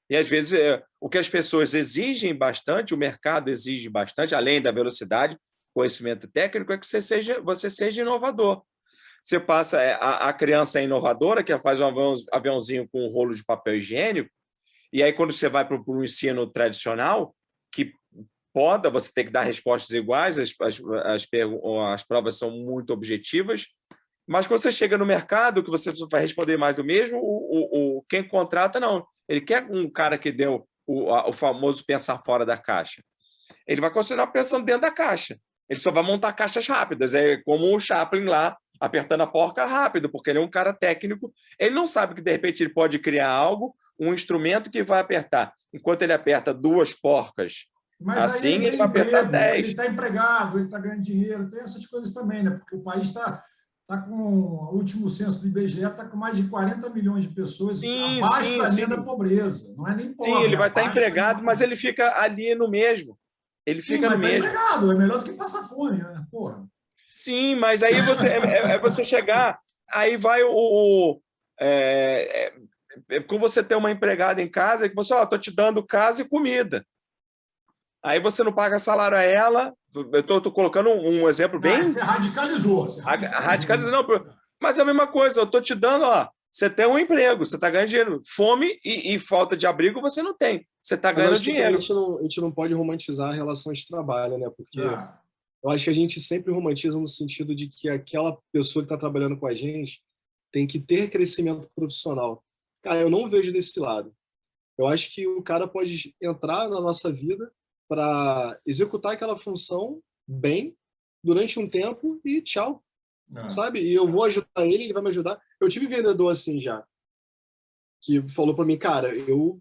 E, às vezes, o que as pessoas exigem bastante, o mercado exige bastante, além da velocidade, conhecimento técnico, é que você seja inovador. Você passa a criança inovadora, que faz um aviãozinho com um rolo de papel higiênico, e aí quando você vai para o ensino tradicional, que você tem que dar respostas iguais, as provas são muito objetivas, mas quando você chega no mercado, que você vai responder mais do mesmo, quem contrata, não. Ele quer um cara que deu o famoso pensar fora da caixa. Ele vai continuar pensando dentro da caixa. Ele só vai montar caixas rápidas. É como o Chaplin lá, apertando a porca rápido, porque ele é um cara técnico. Ele não sabe que, de repente, ele pode criar algo um instrumento que vai apertar. Enquanto ele aperta 2 porcas, Mas assim aí ele vai apertar emprego, 10. ele está empregado, ele está ganhando dinheiro, tem essas coisas também, né? Porque o país está com, o último censo do IBGE está com mais de 40 milhões de pessoas Sim, abaixo sim, da linha sim. da pobreza. Não é nem Sim, pobre, ele é vai estar abaixo da linha da empregado, mas pobreza. ele fica ali no mesmo. Ele Sim, fica mas no está mesmo. empregado, é melhor do que passar fome, né? Porra. Sim, mas aí é você chegar, aí vai quando você tem uma empregada em casa, que você, tô te dando casa e comida. Aí você não paga salário a ela. Eu tô colocando um exemplo Ah, bem você radicalizou. Você radical. radicalizou. Não, mas é a mesma coisa. Eu tô te dando, você tem um emprego, você está ganhando dinheiro. Fome e falta de abrigo você não tem. Você está Mas eu ganhando acho que também dinheiro. a gente não pode romantizar a relação de trabalho, né? Porque Ah, eu acho que a gente sempre romantiza no sentido de que aquela pessoa que está trabalhando com a gente tem que ter crescimento profissional. Cara, eu não vejo desse lado. Eu acho que o cara pode entrar na nossa vida para executar aquela função bem durante um tempo e tchau, ah, sabe? E eu vou ajudar ele, ele vai me ajudar. Eu tive vendedor assim já, que falou para mim, cara, eu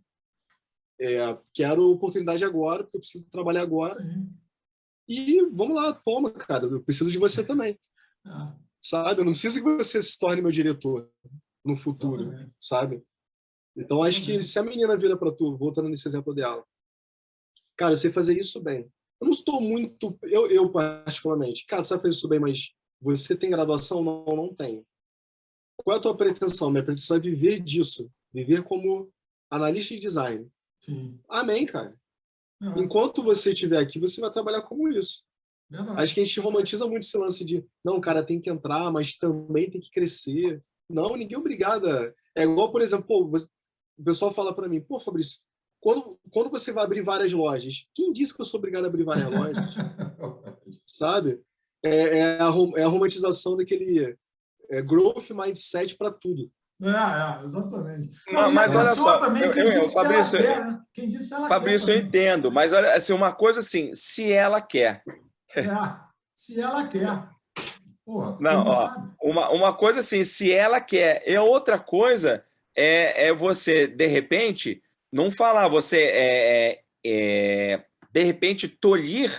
quero oportunidade agora, porque eu preciso trabalhar agora. sim. E vamos lá, toma, cara, eu preciso de você também, Ah, sabe? Eu não preciso que você se torne meu diretor no futuro, exatamente. sabe? Então, acho que Exatamente. se a menina vira para tu, voltando nesse exemplo dela, cara, eu sei fazer isso bem. Eu não estou muito, eu particularmente, cara, você vai fazer isso bem, mas você tem graduação? Não, não tenho. Qual é a tua pretensão? Minha pretensão é viver disso, viver como analista de design. Sim. Amém, cara. Ah, Enquanto você estiver aqui, você vai trabalhar como isso. verdade. Acho que a gente romantiza muito esse lance de, não, o cara tem que entrar, mas também tem que crescer. Não, ninguém é obrigado. É igual, por exemplo, pô, o pessoal fala para mim, pô, Fabrício, quando você vai abrir várias lojas, quem disse que eu sou obrigado a abrir várias lojas? Sabe? É a romantização daquele growth mindset para tudo. Exatamente. Não, e a Mas olha pessoa só, também, quem disse se ela Fabrício, quer, né? Quem disse se ela quer Fabrício, eu também. entendo, mas olha, assim, uma coisa assim, se ela quer. É, se ela quer. Porra, porque Não, não ó, sabe. uma coisa assim, se ela quer, outra coisa é você, de repente, não falar, você de repente tolir,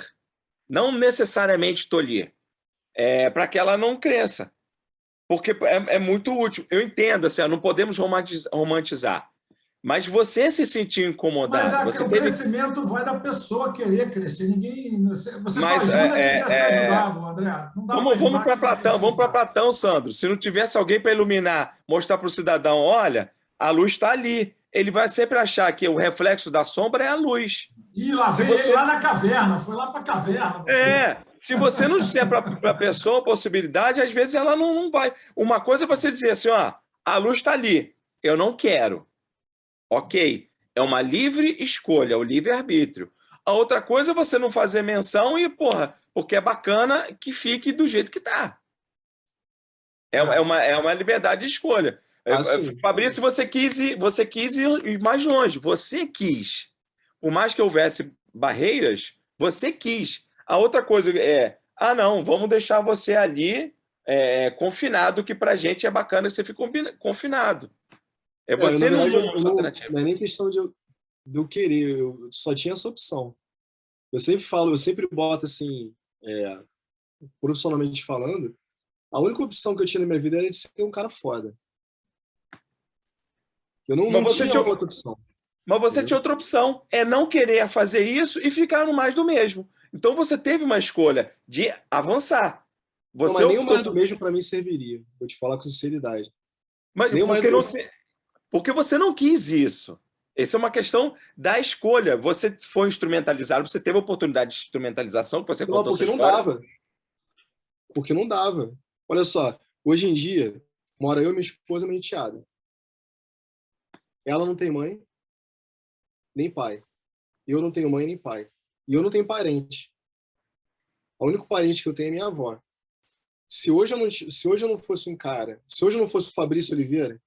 não necessariamente tolir, para que ela não cresça. Porque é muito útil. Eu entendo, assim, não podemos romantizar. Mas você se sentiu Mas incomodado. Você o teve. crescimento vai da pessoa querer crescer. Ninguém. Você só Mas ajuda quem quer ser ajudado, André. Não dá para vamos ajudar para quem não quer Platão, ser vamos para ajudado. Platão, Sandro. Se não tivesse alguém para iluminar, mostrar para o cidadão, olha, a luz está ali. Ele vai sempre achar que o reflexo da sombra é a luz. E lá Se veio ele você lá na caverna, foi lá para a caverna você. se você não disser para a pessoa a possibilidade, às vezes ela não vai. Uma coisa é você dizer assim, ó, a luz está ali, eu não quero. Ok, é uma livre escolha, o livre-arbítrio. A outra coisa é você não fazer menção e, porra, porque é bacana que fique do jeito que está. É, É uma liberdade de escolha. Assim, Fabrício, você quis ir mais longe. Você quis. Por mais que houvesse barreiras, você quis. A outra coisa não, vamos deixar você ali confinado, que pra gente é bacana que você fique confinado. na Você não verdade, mostra alternativa. não é nem questão de eu querer, eu só tinha essa opção. Eu sempre falo, eu sempre boto assim, profissionalmente falando, a única opção que eu tinha na minha vida era de ser um cara foda. Eu Mas não você tinha tinha, outra opção, mas você tinha entendeu? outra opção, é não querer fazer isso e ficar no mais do mesmo. Então você teve uma escolha de avançar. Não, Você mas nem o mais do optou. mesmo para mim serviria, vou te falar com sinceridade. Mas Nem o mais do mesmo. porque você não quis isso. Essa é uma questão da escolha. Você foi instrumentalizado, você teve a oportunidade de instrumentalização, que você Não, contou sua porque não história. dava. Porque não dava. Olha só, hoje em dia, mora eu, minha esposa e minha enteada. Ela não tem mãe, nem pai. Eu não tenho mãe nem pai. E eu não tenho parente. O único parente que eu tenho é minha avó. Se hoje eu não fosse um cara, se hoje eu não fosse o Fabrício Oliveira,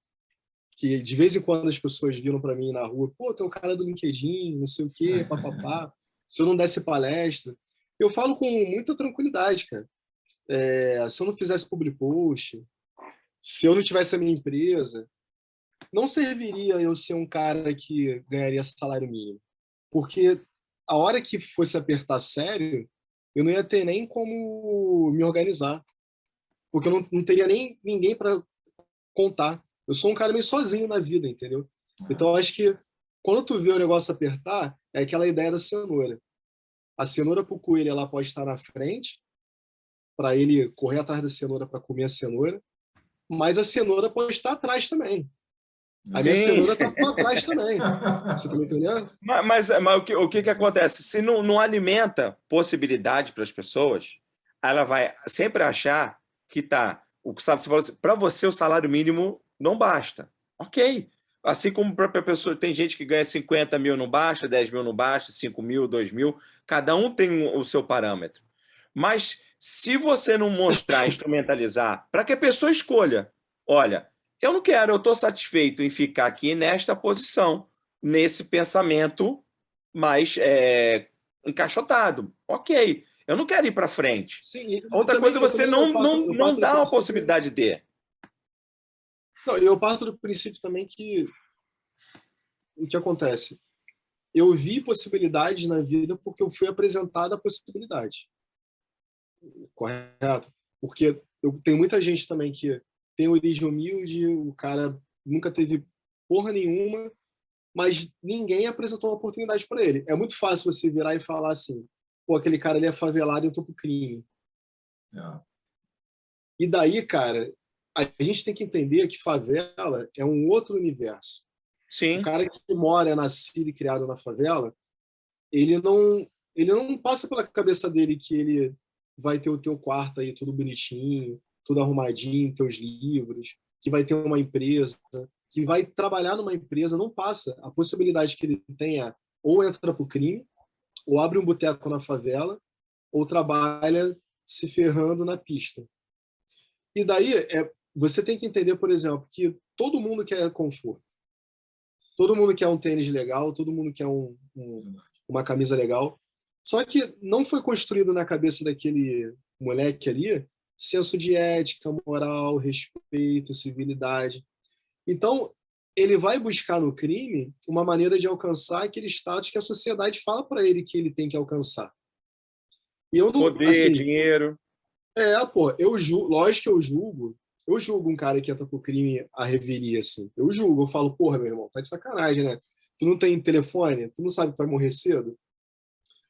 que de vez em quando as pessoas viram para mim na rua, pô, tem um cara do LinkedIn, não sei o quê, papapá. Se eu não desse palestra, eu falo com muita tranquilidade, cara. Se eu não fizesse public post, se eu não tivesse a minha empresa, não serviria eu ser um cara que ganharia salário mínimo, porque a hora que fosse apertar sério, eu não ia ter nem como me organizar, porque eu não teria nem ninguém para contar. Eu sou um cara meio sozinho na vida, entendeu? Então, eu acho que quando tu vê o negócio apertar, é aquela ideia da cenoura. A cenoura pro coelho, ela pode estar na frente, para ele correr atrás da cenoura para comer a cenoura, mas a cenoura pode estar atrás também. A minha Sim. cenoura está por trás também. Você está me entendendo? Mas o que acontece? Se não alimenta possibilidade para as pessoas, ela vai sempre achar que tá. Para você, o salário mínimo não basta. Ok. Assim como para a pessoa, tem gente que ganha 50 mil não basta, 10 mil não basta, 5 mil, 2 mil. Cada um tem o seu parâmetro. Mas se você não mostrar, instrumentalizar, para que a pessoa escolha, olha, eu não quero, eu estou satisfeito em ficar aqui nesta posição, nesse pensamento mais encaixotado. Ok, eu não quero ir para frente. Sim, Outra coisa, você não dá uma possibilidade de. Não, eu parto do princípio também que o que acontece? Eu vi possibilidades na vida porque eu fui apresentado a possibilidade. Correto? Porque eu tenho muita gente também que tem origem humilde, o cara nunca teve porra nenhuma, mas ninguém apresentou uma oportunidade para ele. É muito fácil você virar e falar assim, pô, aquele cara ali é favelado e eu tô pro crime. É. E daí, cara, a gente tem que entender que favela é um outro universo. Sim. O cara que mora, nascido e criado na favela, ele não passa pela cabeça dele que ele vai ter o teu quarto aí tudo bonitinho, tudo arrumadinho, teus livros, que vai ter uma empresa, que vai trabalhar numa empresa, não passa. A possibilidade que ele tem é ou entra pro crime, ou abre um boteco na favela, ou trabalha se ferrando na pista. E daí, você tem que entender, por exemplo, que todo mundo quer conforto. Todo mundo quer um tênis legal, todo mundo quer uma camisa legal. Só que não foi construído na cabeça daquele moleque ali senso de ética, moral, respeito, civilidade. Então, ele vai buscar no crime uma maneira de alcançar aquele status que a sociedade fala para ele que ele tem que alcançar. E eu não, Poder, assim, dinheiro. pô, lógico que eu julgo um cara que entra pro crime à revelia, assim. Eu julgo, eu falo, porra, meu irmão, tá de sacanagem, né? Tu não tem telefone? Tu não sabe que tu vai morrer cedo?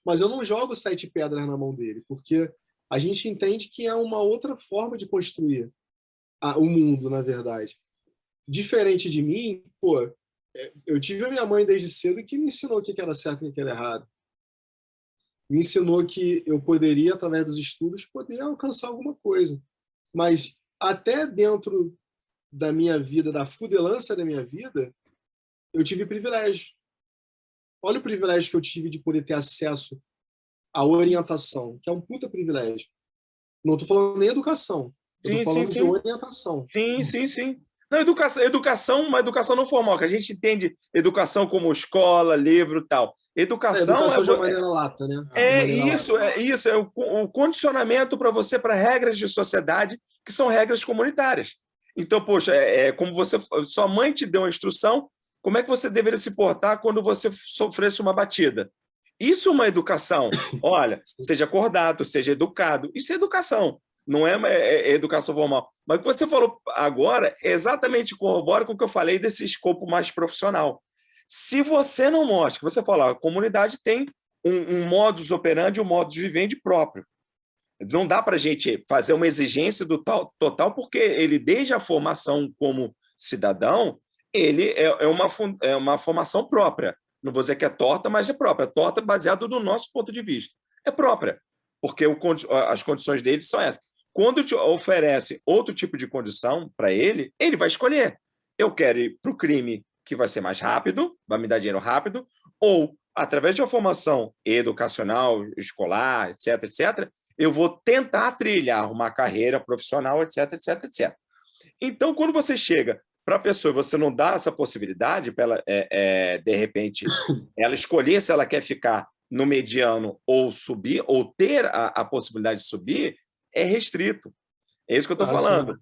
Mas eu não jogo 7 pedras na mão dele, porque a gente entende que é uma outra forma de construir o mundo, na verdade. Diferente de mim, pô, eu tive a minha mãe desde cedo que me ensinou o que era certo e o que era errado. Me ensinou que eu poderia, através dos estudos, poder alcançar alguma coisa. Mas até dentro da minha vida, da fudelância da minha vida, eu tive privilégio. Olha o privilégio que eu tive de poder ter acesso à orientação, que é um puta privilégio. Não estou falando nem educação, eu estou falando de orientação. Sim. Não, uma educação não formal, que a gente entende educação como escola, livro e tal. Educação de uma maneira lata, né? Isso, é o condicionamento para você, para regras de sociedade, que são regras comunitárias. Então, poxa, como sua mãe te deu uma instrução, como é que você deveria se portar quando você sofresse uma batida? Isso é uma educação. Olha, seja acordado, seja educado. Isso é educação. Não é educação formal. Mas o que você falou agora exatamente corrobora com o que eu falei desse escopo mais profissional. Se você não mostra, que você fala, a comunidade tem um modus operandi, um modus vivendi próprio. Não dá para a gente fazer uma exigência do total, porque ele, desde a formação como cidadão, ele é uma formação própria. Não vou dizer que é torta, mas é própria. Torta baseada no nosso ponto de vista. É própria, porque as condições dele são essas. Quando te oferece outro tipo de condição para ele, ele vai escolher. Eu quero ir para o crime que vai ser mais rápido, vai me dar dinheiro rápido, ou, através de uma formação educacional, escolar, etc., eu vou tentar trilhar uma carreira profissional, etc. Então, quando você chega para a pessoa e você não dá essa possibilidade para ela, de repente, ela escolher se ela quer ficar no mediano ou subir, ou ter a possibilidade de subir, é restrito. É isso que eu estou falando.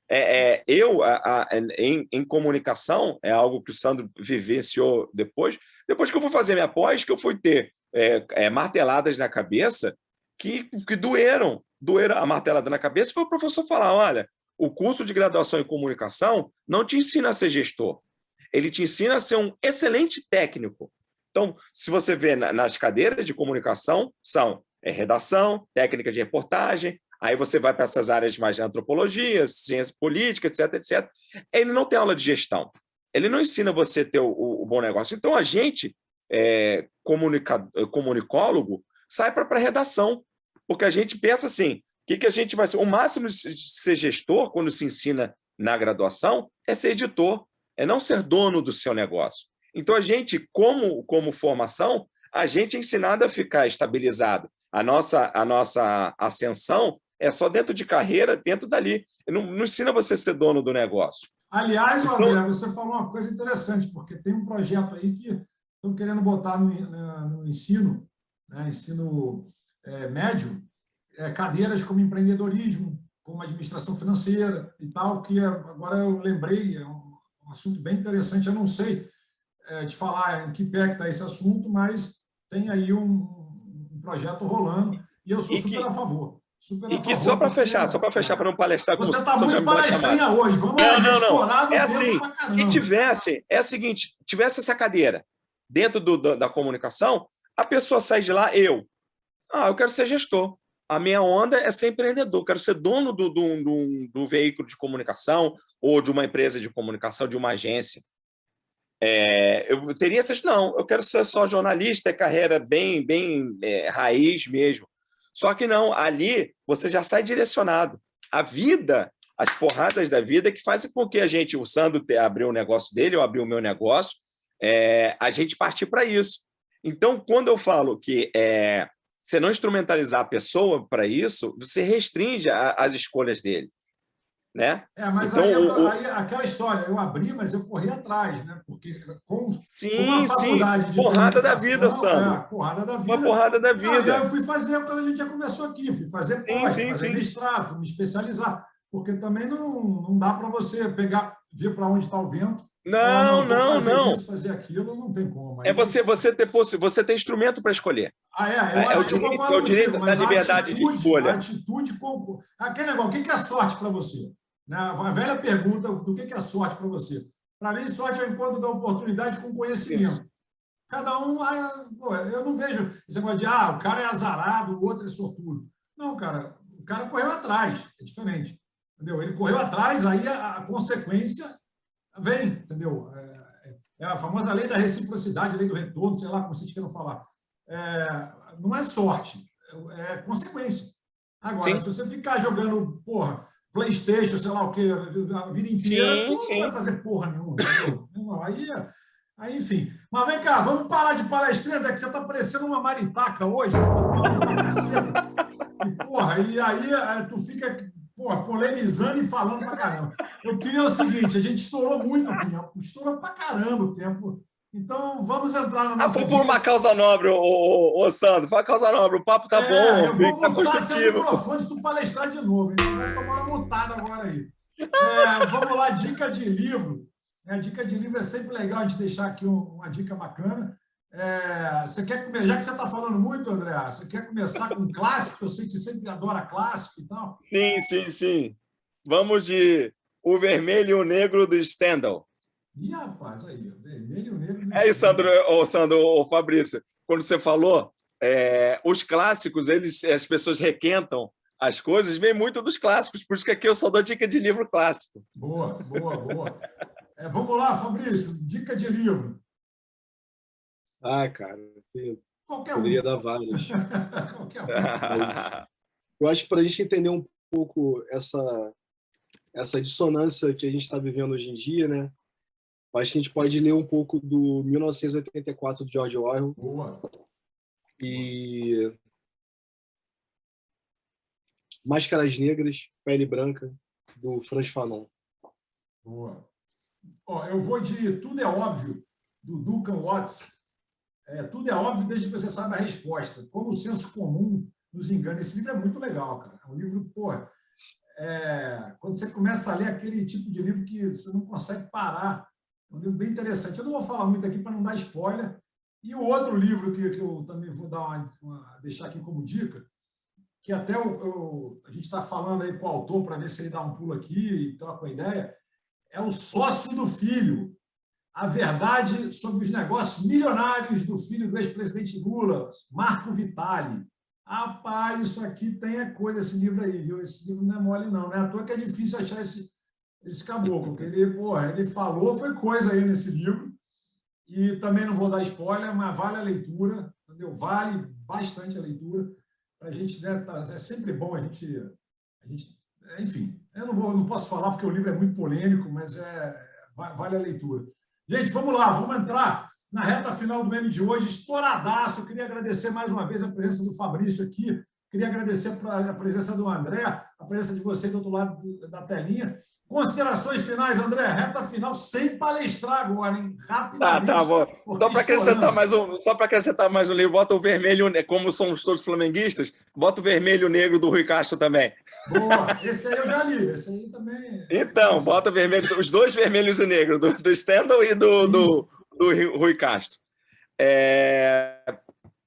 Em comunicação, é algo que o Sandro vivenciou depois que eu fui fazer minha pós, que eu fui ter marteladas na cabeça que doeram a martelada na cabeça, foi o professor falar, olha, o curso de graduação em comunicação não te ensina a ser gestor, ele te ensina a ser um excelente técnico. Então, se você vê nas cadeiras de comunicação, são redação, técnica de reportagem, aí você vai para essas áreas mais de antropologia, ciência política, etc. Ele não tem aula de gestão. Ele não ensina você a ter o bom negócio. Então, a gente, comunicólogo, sai para a redação, porque a gente pensa assim, o que a gente vai ser? O máximo de ser gestor, quando se ensina na graduação, é ser editor, é não ser dono do seu negócio. Então, a gente, como formação, a gente é ensinado a ficar estabilizado. A nossa ascensão é só dentro de carreira, dentro dali. Não ensina você a ser dono do negócio. Aliás, André, você falou uma coisa interessante, porque tem um projeto aí que estão querendo botar no ensino, né, ensino médio, cadeiras como empreendedorismo, como administração financeira e tal, que agora eu lembrei, é um assunto bem interessante. Eu não sei de falar em que pé que está esse assunto, mas tem aí um projeto rolando e eu sou super a favor. E que só para fechar, para não palestrar como você está muito palestrinha hoje. Vamos não. É assim, que tivesse essa cadeira dentro da comunicação, a pessoa sai de lá, eu quero ser gestor. A minha onda é ser empreendedor, quero ser dono do veículo de comunicação ou de uma empresa de comunicação, de uma agência. Eu teria essas, não, eu quero ser só jornalista, carreira bem raiz mesmo. Só que não, ali você já sai direcionado. A vida, as porradas da vida que fazem com que a gente, o Sandro abriu o negócio dele, eu abri o meu negócio, a gente partir para isso. Então, quando eu falo que você não instrumentalizar a pessoa para isso, você restringe as escolhas dele. Né? Mas então, aí aquela história, eu abri, mas eu corri atrás, né? Porque com a faculdade de porrada da vida, Sandro. Porrada da vida. Uma porrada da vida. Aí eu fui fazer o que a gente já conversou aqui, fui fazer pós, fazer mestrado, fui me especializar, porque também não dá para você ver para onde está o vento. Não. Isso, fazer aquilo, não tem como. Você tem instrumento para escolher. Eu acho que eu concordo o direito da liberdade de escolha. Aquele negócio, o que é sorte para você? A velha pergunta, do que é sorte para você? Para mim, sorte é o encontro da oportunidade com conhecimento. Cada um, eu não vejo esse negócio de, o cara é azarado, o outro é sortudo. Não, cara, o cara correu atrás, é diferente. Entendeu? Ele correu atrás, aí a consequência vem, entendeu? É a famosa lei da reciprocidade, lei do retorno, sei lá como vocês queiram falar. Não é sorte, é consequência. Agora, se você ficar jogando, PlayStation, sei lá o quê, a vida inteira, não vai fazer porra nenhuma. Aí, enfim. Mas vem cá, vamos parar de palestrinha, que você está parecendo uma maritaca hoje, você está falando pra caceta. E aí tu fica polemizando e falando pra caramba. Eu queria o seguinte, a gente estourou muito o tempo, estourou pra caramba o tempo. Então, vamos entrar na nossa... Foi por uma causa nobre, ô Sandro. Foi uma causa nobre. O papo tá bom. Eu vou mutar seu microfone se tu palestrar de novo. Hein? Vai tomar uma mutada agora aí. Vamos lá, dica de livro. Dica de livro é sempre legal a gente deixar aqui uma dica bacana. Você quer começar, já que você está falando muito, André, você quer começar com clássico? Eu sei que você sempre adora clássico e tal. Sim. Vamos de O Vermelho e o Negro do Stendhal. Ih, rapaz, aí, vermelho e negro. É isso, Sandro, Fabrício. Quando você falou, os clássicos, as pessoas requentam as coisas, vem muito dos clássicos, por isso que aqui eu só dou dica de livro clássico. Boa. Vamos lá, Fabrício, dica de livro. Cara, poderia dar várias. Qualquer um. Eu acho que para a gente entender um pouco essa dissonância que a gente está vivendo hoje em dia, né? Acho que a gente pode ler um pouco do 1984 do George Orwell. Boa. E Máscaras Negras, Pele Branca, do Frantz Fanon. Boa. Eu vou de Tudo é Óbvio, do Duncan Watts. Tudo é óbvio desde que você saiba a resposta. Como o senso comum nos engana. Esse livro é muito legal, cara. É um livro, quando você começa a ler aquele tipo de livro que você não consegue parar. É um livro bem interessante. Eu não vou falar muito aqui para não dar spoiler. E o outro livro que eu também vou deixar aqui como dica, que até a gente está falando aí com o autor para ver se ele dá um pulo aqui e troca uma ideia, é O Sócio do Filho, a verdade sobre os negócios milionários do filho do ex-presidente Lula, Marco Vitali. Rapaz, isso aqui tem coisa, esse livro aí, viu? Esse livro não é mole, não. Não é à toa que é difícil achar esse caboclo, porque ele falou, foi coisa aí nesse livro. E também não vou dar spoiler, mas vale a leitura, entendeu? Vale bastante a leitura. Para a gente, né, é sempre bom a gente. Enfim, eu não posso falar porque o livro é muito polêmico, mas vale a leitura. Gente, vamos lá, vamos entrar na reta final do M de hoje, estouradaço. Eu queria agradecer mais uma vez a presença do Fabrício aqui, queria agradecer a presença do André, a presença de você do outro lado da telinha. Considerações finais, André, reta final, sem palestrar agora, hein? Rapidamente. Tá bom. Só para acrescentar mais um livro, bota o vermelho, como somos todos flamenguistas, bota o vermelho negro do Rui Castro também. Boa, esse aí eu já li, esse aí também. Então, bota vermelho, os dois vermelhos e negros, do Stendhal e do Rui Castro.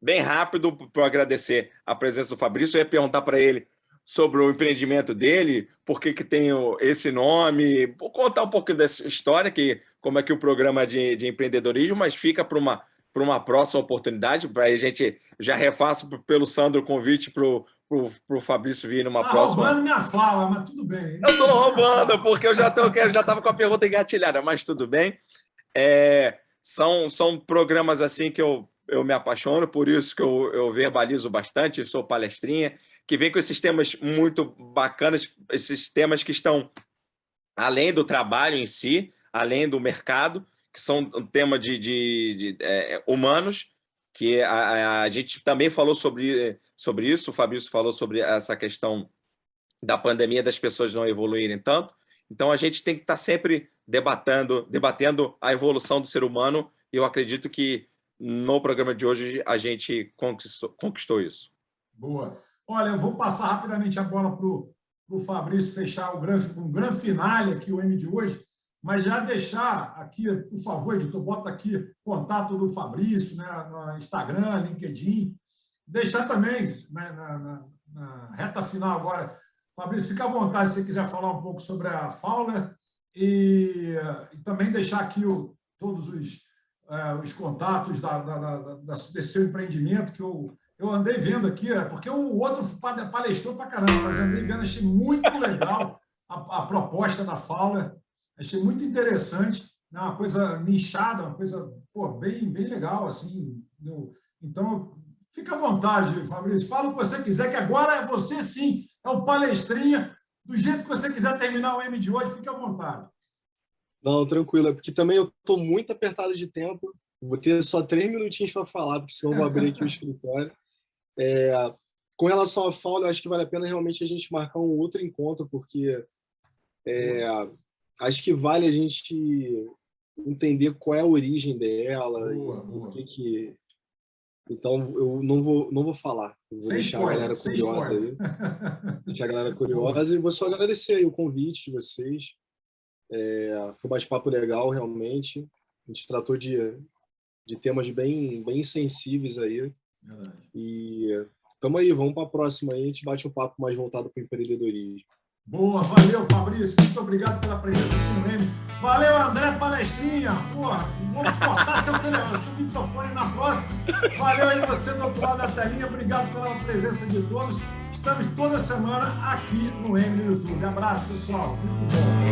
Bem rápido, para agradecer a presença do Fabrício, eu ia perguntar para ele sobre o empreendimento dele, por que tem esse nome, vou contar um pouquinho dessa história, como é que o programa de empreendedorismo, mas fica para uma próxima oportunidade, para a gente já refaço pelo Sandro o convite para o Fabrício vir numa próxima. Está roubando minha fala, mas tudo bem. Eu estou roubando, porque eu já estava com a pergunta engatilhada, mas tudo bem. São programas assim que eu me apaixono, por isso que eu verbalizo bastante, sou palestrinha, que vem com esses temas muito bacanas, esses temas que estão além do trabalho em si, além do mercado, que são um tema de humanos, que a gente também falou sobre isso, o Fabrício falou sobre essa questão da pandemia, das pessoas não evoluírem tanto. Então, a gente tem que estar sempre debatendo a evolução do ser humano, e eu acredito que no programa de hoje a gente conquistou isso. Boa. Olha, eu vou passar rapidamente a bola para o Fabrício fechar um grande finale aqui, o M de hoje, mas já deixar aqui, por favor, editor, bota aqui contato do Fabrício, né, no Instagram, LinkedIn, deixar também na reta final agora. Fabrício, fica à vontade se você quiser falar um pouco sobre a Fowler e também deixar aqui todos os contatos desse seu empreendimento que eu andei vendo aqui, porque o outro palestrou para caramba, mas andei vendo, achei muito legal a proposta da Fowler, achei muito interessante, né? Uma coisa nichada, uma coisa bem legal. Assim, então, fica à vontade, Fabrício, fala o que você quiser, que agora é você sim, é o palestrinha, do jeito que você quiser terminar o M de hoje, fica à vontade. Não, tranquilo, é porque também eu estou muito apertado de tempo, vou ter só 3 minutinhos para falar, porque senão eu vou abrir aqui o escritório. Com relação à Fowler, eu acho que vale a pena realmente a gente marcar um outro encontro, porque acho que vale a gente entender qual é a origem dela. Boa. Então, eu não vou falar. Eu vou deixar spoiler, a galera curiosa aí. Deixar a galera curiosa e vou só agradecer aí o convite de vocês. Foi um bate-papo legal, realmente. A gente tratou de temas bem sensíveis aí. E estamos aí, vamos para a próxima aí, a gente bate um papo mais voltado para o empreendedorismo. Boa, valeu, Fabrício, muito obrigado pela presença aqui no M. Valeu, André Palestrinha, vou cortar seu microfone na próxima. Valeu aí você do outro lado da telinha, obrigado pela presença de todos. Estamos toda semana aqui no M no YouTube. Abraço, pessoal, muito bom.